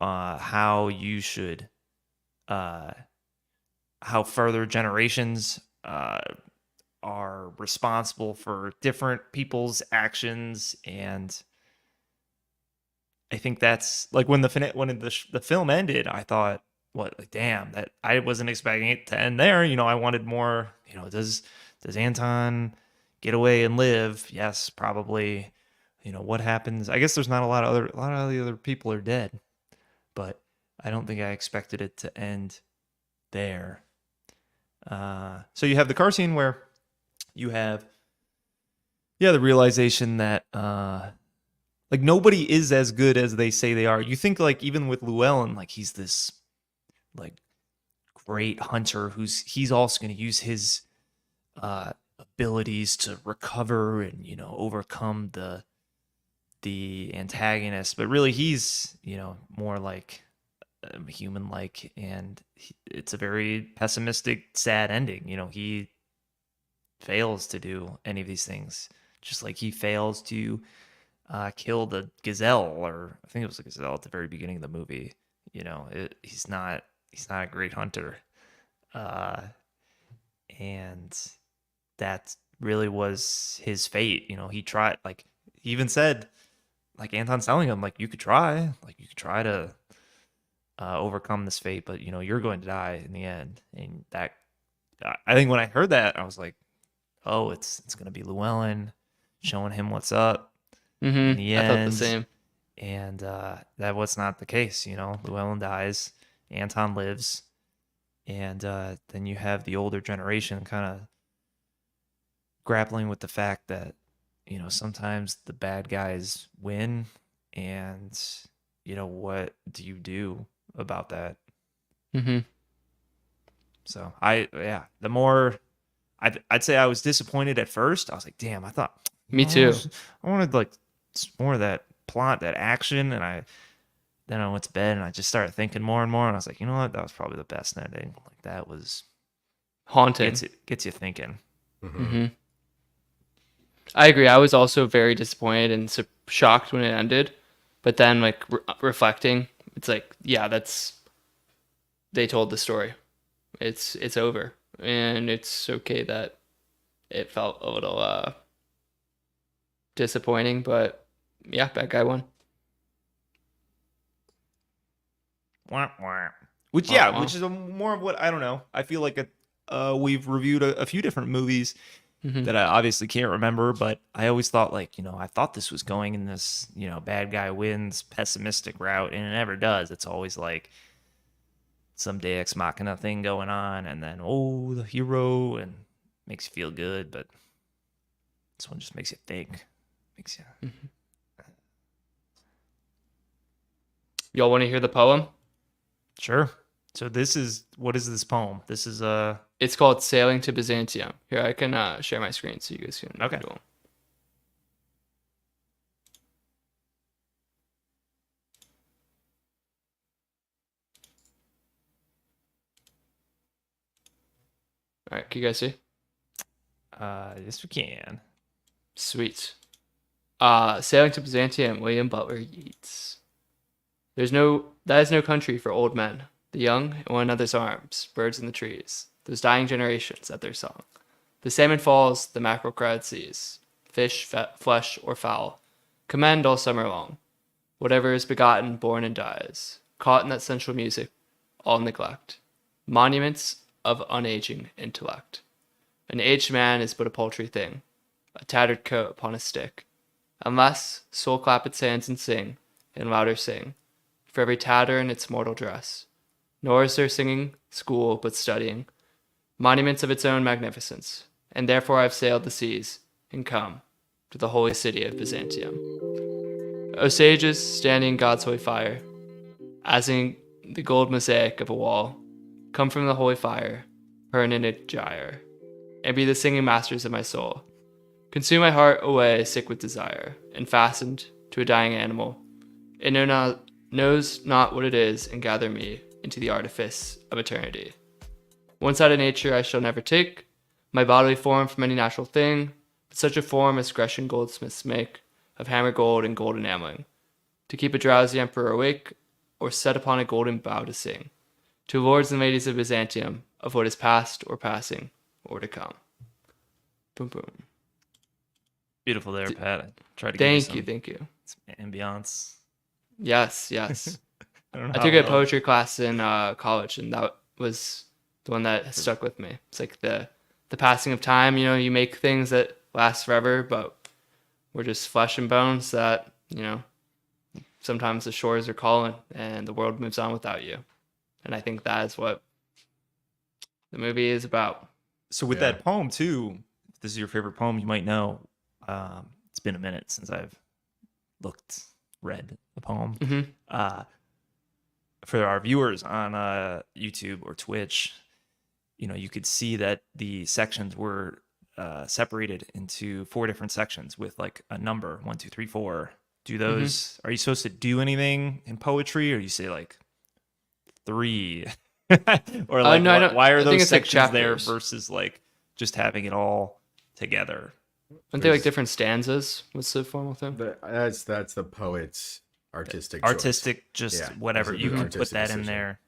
how you should, how further generations are responsible for different people's actions. And I think that's like when the film ended, I thought, damn, that I wasn't expecting it to end there. I wanted more. Does Anton get away and live? Yes, probably. what happens. I guess there's not a lot of the other people are dead, but I don't think I expected it to end there. So you have the car scene where you have, the realization that like nobody is as good as they say they are. You think like even with Llewellyn, like he's this like great hunter he's also going to use his abilities to recover and overcome the antagonist, but really he's more like human like, and it's a very pessimistic, sad ending. He fails to do any of these things, just like he fails to kill the gazelle, or I think it was the gazelle at the very beginning of the movie. He's not a great hunter, and that really was his fate. He tried, like he even said, like Anton's telling him, like you could try to overcome this fate, but you're going to die in the end. And that, I think when I heard that, I was like, oh, it's gonna be Llewellyn showing him what's up in the I end. thought the same. And that was not the case. Llewellyn dies, Anton lives, and then you have the older generation kind of grappling with the fact that sometimes the bad guys win, and what do you do about that? Mm-hmm. So the more I'd say I was disappointed at first. I was like, damn, I thought Me too. I wanted like more of that plot, that action, and then I went to bed and I just started thinking more and more, and I was like, you know what, that was probably the best ending. Like that was Haunting. gets you thinking. Mm-hmm. I agree. I was also very disappointed and shocked when it ended, but then like reflecting, it's like, yeah, they told the story. It's over, and it's okay that it felt a little disappointing, but yeah, bad guy won. Wah, wah. Which is more of what, I don't know. I feel like we've reviewed a few different movies that I obviously can't remember, but I always thought like, I thought this was going in this, bad guy wins pessimistic route, and it never does. It's always like some Deus Ex Machina thing going on, and then the hero, and makes you feel good, but this one just makes you think. Makes you. Y'all want to hear the poem? Sure. So what is this poem? This is It's called Sailing to Byzantium. Here, I can share my screen so you guys can Okay. do 'em. All right, can you guys see? yes we can. Sweet. Sailing to Byzantium, William Butler Yeats. That is no country for old men, the young in one another's arms, birds in the trees, those dying generations at their song. The salmon falls, the mackerel crowd seas, fish, flesh, or fowl, commend all summer long. Whatever is begotten, born, and dies, caught in that sensual music, all neglect. Monuments of unaging intellect. An aged man is but a paltry thing, a tattered coat upon a stick, unless soul clap its hands and sing, and louder sing, for every tatter in its mortal dress. Nor is there singing school but studying, monuments of its own magnificence, and therefore I've sailed the seas, and come to the holy city of Byzantium. O sages, standing in God's holy fire, as in the gold mosaic of a wall, come from the holy fire, burn in a gyre, and be the singing masters of my soul. Consume my heart away sick with desire, and fastened to a dying animal. It knows not what it is, and gather me into the artifice of eternity. One side of nature I shall never take, my bodily form from any natural thing, but such a form as Grecian goldsmiths make, of hammer gold and gold enameling, to keep a drowsy emperor awake, or set upon a golden bough to sing, to lords and ladies of Byzantium, of what is past or passing, or to come. Boom, boom. Beautiful there, Pat. I tried to give you Thank you. some ambiance. Yes. I don't know I how took a well- poetry class in college, and that was the one that stuck with me. It's like the passing of time. You make things that last forever, but We're just flesh and bones that, sometimes the shores are calling and the world moves on without you. And I think that is what the movie is about. So with Yeah. that poem too, if this is your favorite poem, you might know. It's been a minute since I've read the poem. Mm-hmm. For our viewers on YouTube or Twitch, you could see that the sections were separated into 4 different sections with like a number 1, 2, 3, 4. Do those? Are you supposed to do anything in poetry, or you say like 3, or like No, I don't. why are I think those it's like sections there chapters. versus like just having it all together? Aren't they like different stanzas? What's the formal thing? That's the poet's artistic choice. Artistic, just Yeah, whatever. it's a You can artistic put that in decision. there.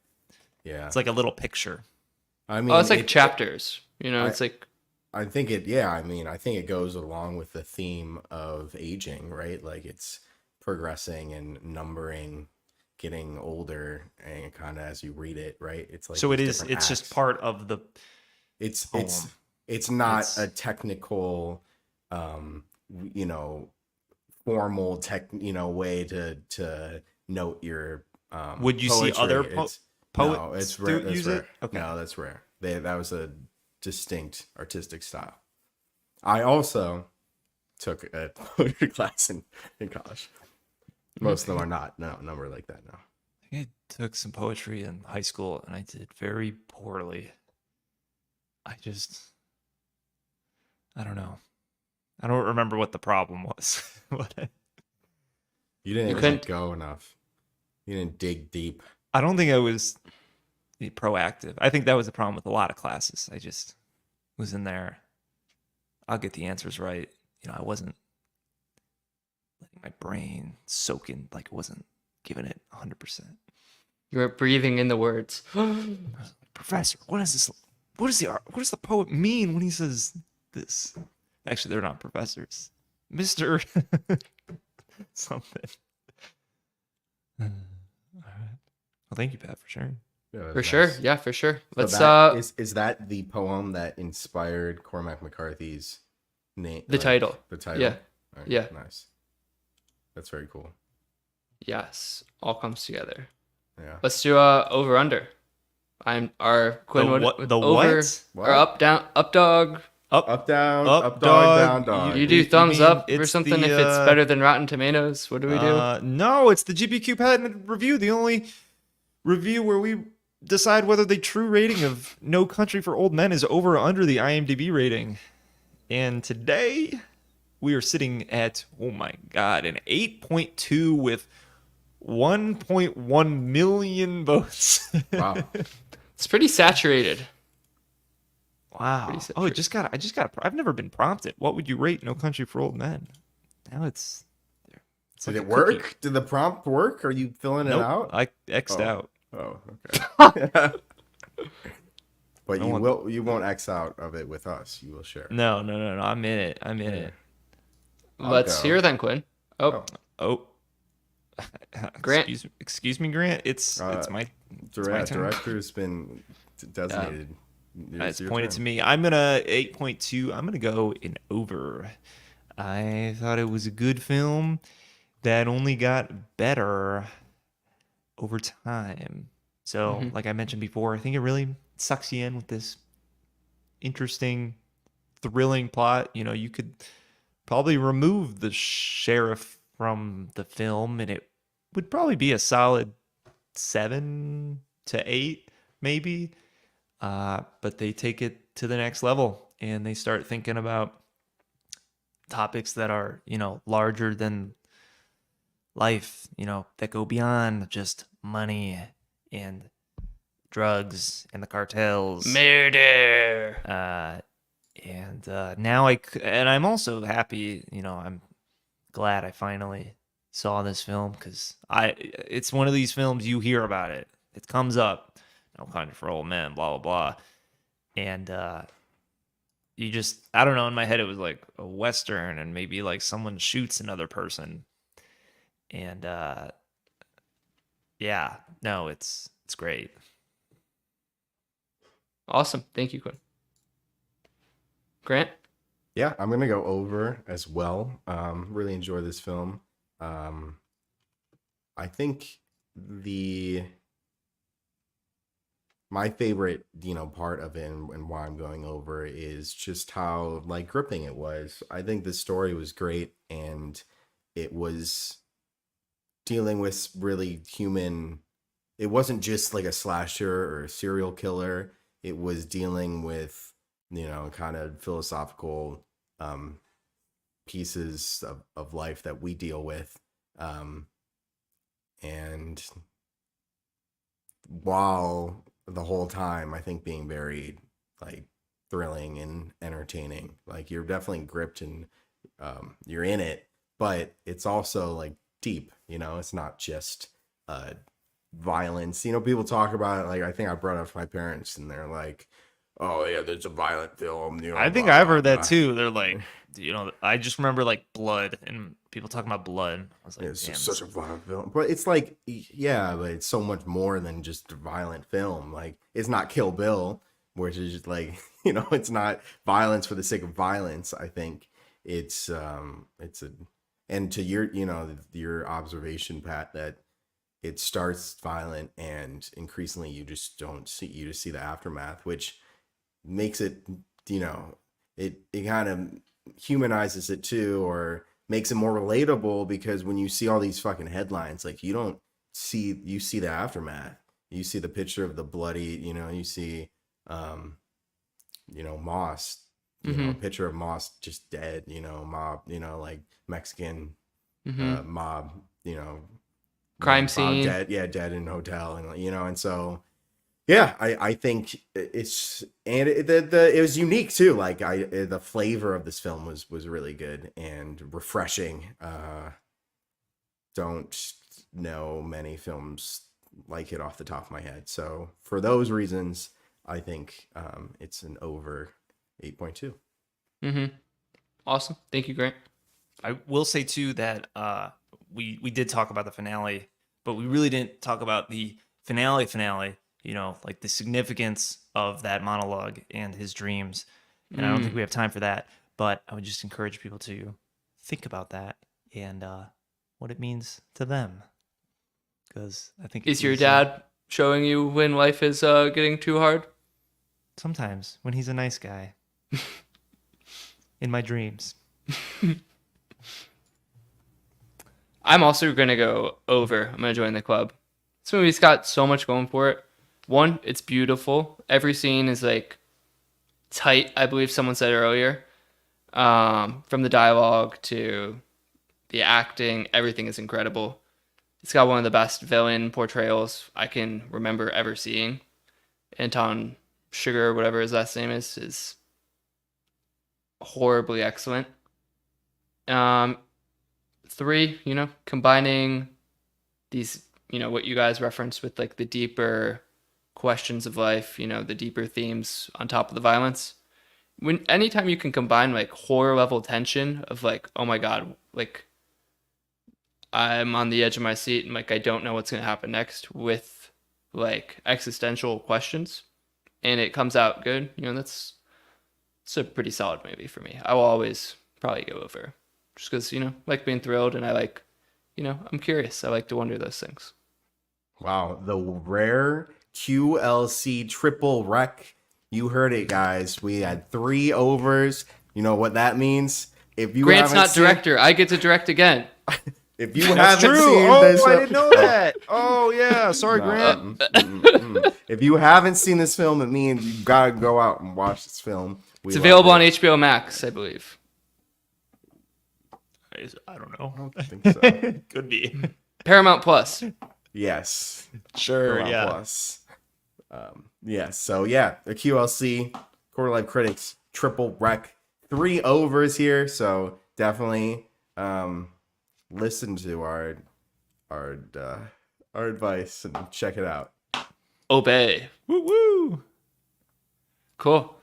Yeah. It's like a little picture. I mean, Oh, it's like chapters. It's like I think I think it goes along with the theme of aging, right? Like it's progressing and numbering, getting older, and kind of as you read it, right? It's like So it these is. different It's just acts. part of the. It's poem. it's not It's- a technical, formal way to note your. Would you see poetry. other It's- poets No, it's rare. That's use rare. it? Okay. No, that's rare. That was a distinct artistic style. I also took a poetry class in college. Most of them are not numbered like that now. I think I took some poetry in high school, and I did very poorly. I don't know. I don't remember what the problem was. You didn't couldn't- go enough. You didn't dig deep. I don't think I was proactive. I think that was the problem with a lot of classes. I just was in there. I'll get the answers right. I wasn't letting my brain soak in, like, wasn't giving it 100%. you were breathing in the words. I was like, Professor, what is this? What does the poet mean when he says this? Actually, they're not professors. Mr. something. All right. Well, thank you, Pat, for sharing. Yeah, that's For sure. nice. Yeah, for sure. So Let's is that the poem that inspired Cormac McCarthy's name? The title. The title. Yeah. All right, Yeah. Nice. That's very cool. yes, all comes together. Yeah. Let's do over under. I'm our Quinn. The what- what- the over what? What? or up down up dog. Up, down, Up, up, dog, dog. down, dog. You do thumbs mean up or it's something the, if it's better than Rotten Tomatoes. What do we do? No, it's the GBQ patent review, the only review where we decide whether the true rating of No Country for Old Men is over or under the IMDb rating. And today we are sitting at, oh my God, an 8.2 with 1.1 million votes. Wow. It's pretty saturated. Wow. Pretty Oh, I just got, I've never been prompted. What would you rate No Country for Old Men? Now it's Did like it a work? cookie. Did the prompt work? Are you filling it Nope, out? I X'd Oh. out. Oh, okay. But I you want- you won't X out of it with us. You will share. No. I'm in it. it. I'll Let's go. hear then, Quinn. Oh, Oh. Grant. Excuse me, Grant. It's my my turn. Director's been designated. it's pointed to me. I'm gonna 8.2. I'm gonna go in over. I thought it was a good film that only got better over time. So, like I mentioned before, I think it really sucks you in with this interesting, thrilling plot. You could probably remove the sheriff from the film, and it would probably be a solid 7 to 8, maybe. But they take it to the next level, and they start thinking about topics that are, larger than life, that go beyond just money and drugs and the cartels. murder. And now and I'm also happy, I'm glad I finally saw this film, because it's one of these films you hear about it. It comes up, No Country for Old Men, blah, blah, blah. And you just, I don't know, in my head it was like a Western, and maybe like someone shoots another person. And yeah, no, it's great. Awesome. Thank you, Quinn. Grant. Yeah, I'm gonna go over as well. Really enjoy this film. I think the my favorite, part of it and why I'm going over is just how like gripping it was. I think the story was great and it was dealing with really human. It wasn't just like a slasher or a serial killer. It was dealing with, kind of philosophical um pieces of life that we deal with. And while the whole time I think being very like thrilling and entertaining, like you're definitely gripped and you're in it, but it's also like deep, it's not just violence. People talk about it, like I think I brought up to my parents and they're like, oh yeah, there's a violent film, I think blah, I've blah, heard that blah. too. They're like, I just remember like blood and people talking about blood. I was like, It's damn, just such a violent film, but it's like, yeah, but it's so much more than just a violent film. Like, it's not Kill Bill, which is just like, it's not violence for the sake of violence. I think it's a, and to your observation, Pat, that it starts violent and increasingly you just see the aftermath, which makes it, it kind of humanizes it too, or makes it more relatable, because when you see all these fucking headlines, like you see the aftermath. You see the picture of the bloody, you see Moss, a picture of Moss just dead, mob, like Mexican mob, Crime found scene. dead in a hotel, and so yeah, I think it's, and it was unique too. Like the flavor of this film was really good and refreshing. Don't know many films like it off the top of my head. So for those reasons, I think it's an over 8.2. Awesome. Thank you, Grant. I will say too that we did talk about the finale, but we really didn't talk about the finale. Like the significance of that monologue and his dreams. And I don't think we have time for that. But I would just encourage people to think about that and what it means to them. Because I think Is your dad showing you when life is getting too hard? sometimes when he's a nice guy in my dreams. I'm also going to go over. I'm going to join the club. This movie's got so much going for it. One, it's beautiful. Every scene is like tight, I believe someone said earlier. From the dialogue to the acting, everything is incredible. It's got one of the best villain portrayals I can remember ever seeing. Anton Sugar, whatever his last name is horribly excellent. Three, combining these, what you guys referenced with like the deeper questions of life, the deeper themes on top of the violence. Anytime you can combine like horror level tension of like, oh my God, like I'm on the edge of my seat and like I don't know what's gonna happen next, with like existential questions, and it comes out good, it's a pretty solid movie for me. I will always probably go over, just because like being thrilled, and I like, I'm curious. I like to wonder those things. Wow, the rare QLC triple wreck. You heard it, guys. We had 3 overs. You know what that means? If you Grant's haven't not director. I get to direct again. If you That's haven't true. seen Oh, this, I didn't know that. Oh, yeah. Sorry, Grant. If you haven't seen this film, it means you gotta go out and watch this film. It's available on HBO Max, I believe. I don't know. I think so. Could be. Paramount Plus. Yes. Sure, Paramount yeah. Plus. So yeah, the QLC Quarter Life Critics triple wreck, 3 overs here. So definitely listen to our advice and check it out. Obey. Woo woo. Cool.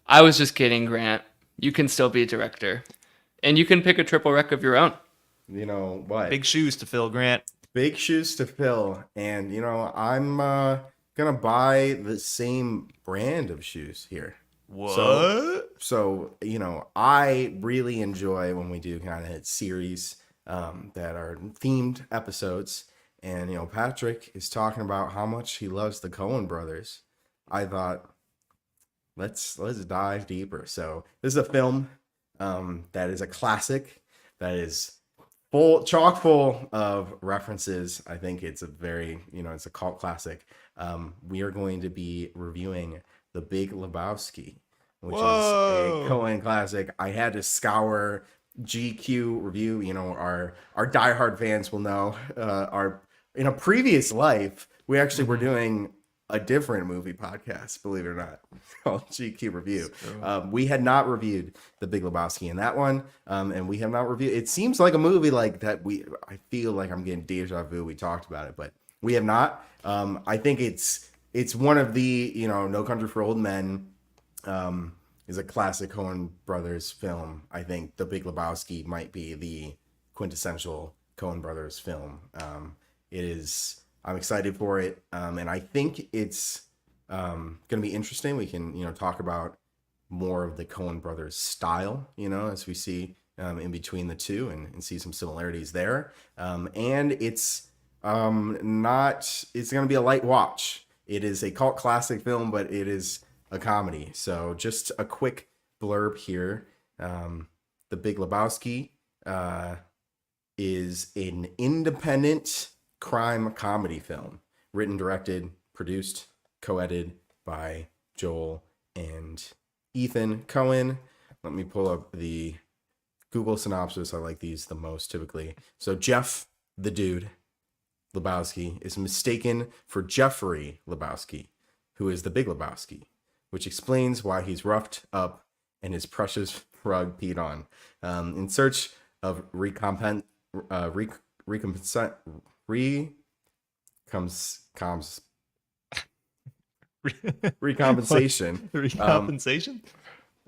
I was just kidding, Grant. You can still be a director. And you can pick a triple rec of your own. You know what? Big shoes to fill, Grant. Big shoes to fill. And I'm gonna buy the same brand of shoes here What? So, I really enjoy when we do kind of series that are themed episodes. And, Patrick is talking about how much he loves the Coen brothers. I thought, let's dive deeper. So this is a film that is a classic that is chock full of references. I think it's a very, it's a cult classic. We are going to be reviewing The Big Lebowski, which is a Coen classic. I had to scour GQ review. Our diehard fans will know. In a previous life, we actually were doing a different movie podcast, believe it or not, called GQ Review. We had not reviewed The Big Lebowski in that one, and we have not reviewed. It seems like a movie like that. I feel like I'm getting deja vu. We talked about it, but we have not. I think it's one of the No Country for Old Men is a classic Coen Brothers film. I think The Big Lebowski might be the quintessential Coen Brothers film. It is. I'm excited for it, and I think it's going to be interesting. We can, talk about more of the Coen brothers style, as we see in between the two, and see some similarities there. And it's not. It's going to be a light watch. It is a cult classic film, but it is a comedy. So just a quick blurb here. The Big Lebowski is an independent crime comedy film, written, directed, produced, co-edited by Joel and Ethan Coen. Let me pull up the Google synopsis. I like these the most typically. So Jeff, the dude, Lebowski, is mistaken for Jeffrey Lebowski, who is the Big Lebowski, which explains why he's roughed up and his precious rug peed on. In search of recompensation,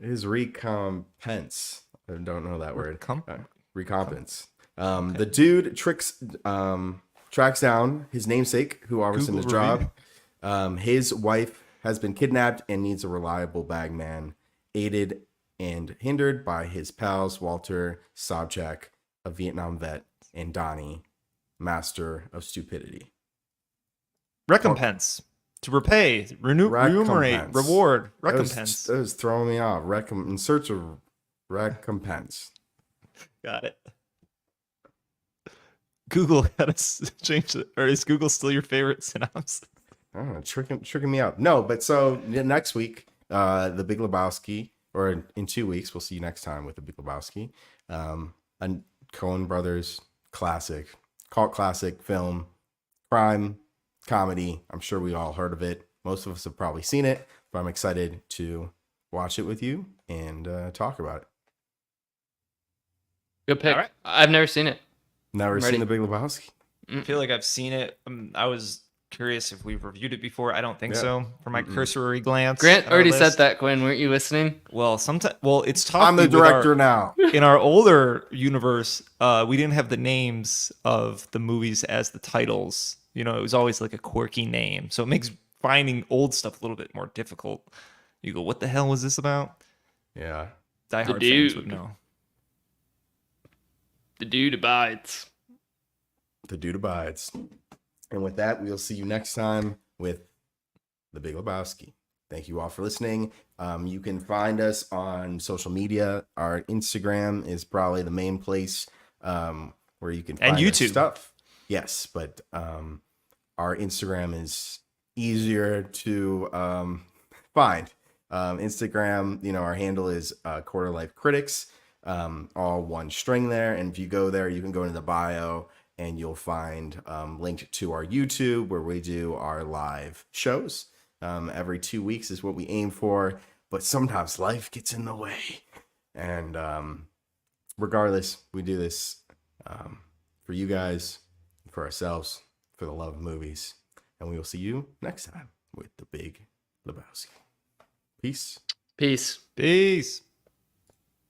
his recompense. I don't know that word. Recompense. The dude tracks down his namesake, who offers him his job. His wife has been kidnapped and needs a reliable bagman, aided and hindered by his pals Walter Sobchak, a Vietnam vet, and Donnie, master of stupidity. Recompense. To repay, remunerate, reward, recompense. That was throwing me off. In search of recompense. Got it. Google had us change it. Or is Google still your favorite synopsis? I don't know, tricking me out. No, but so next week, The Big Lebowski, or in 2 weeks, we'll see you next time with The Big Lebowski. A Coen Brothers classic, cult classic film, crime, comedy. I'm sure we all heard of it. Most of us have probably seen it, but I'm excited to watch it with you and talk about it. Good pick. All right. I've never seen it. Never ready. seen The Big Lebowski? I feel like I've seen it. I was curious if we've reviewed it before. I don't think so. From my cursory glance, Grant at our already list. said that, Quinn. Weren't you listening? Well, it's tough. I'm the director now. In our older universe, we didn't have the names of the movies as the titles. It was always like a quirky name, so it makes finding old stuff a little bit more difficult. You go, what the hell was this about? Yeah. Die Hard dude. fans would know. The dude abides. The dude abides. And with that, we'll see you next time with The Big Lebowski. Thank you all for listening. You can find us on social media. Our Instagram is probably the main place where you can find And our YouTube stuff. Yes, but our Instagram is easier to find. Instagram, our handle is Quarter Life Critics, all one string there. And if you go there, you can go into the bio and you'll find linked to our YouTube where we do our live shows. Every 2 weeks is what we aim for, but sometimes life gets in the way. And regardless, we do this for you guys, for ourselves, for the love of movies. And we will see you next time with The Big Lebowski. Peace. Peace. Peace.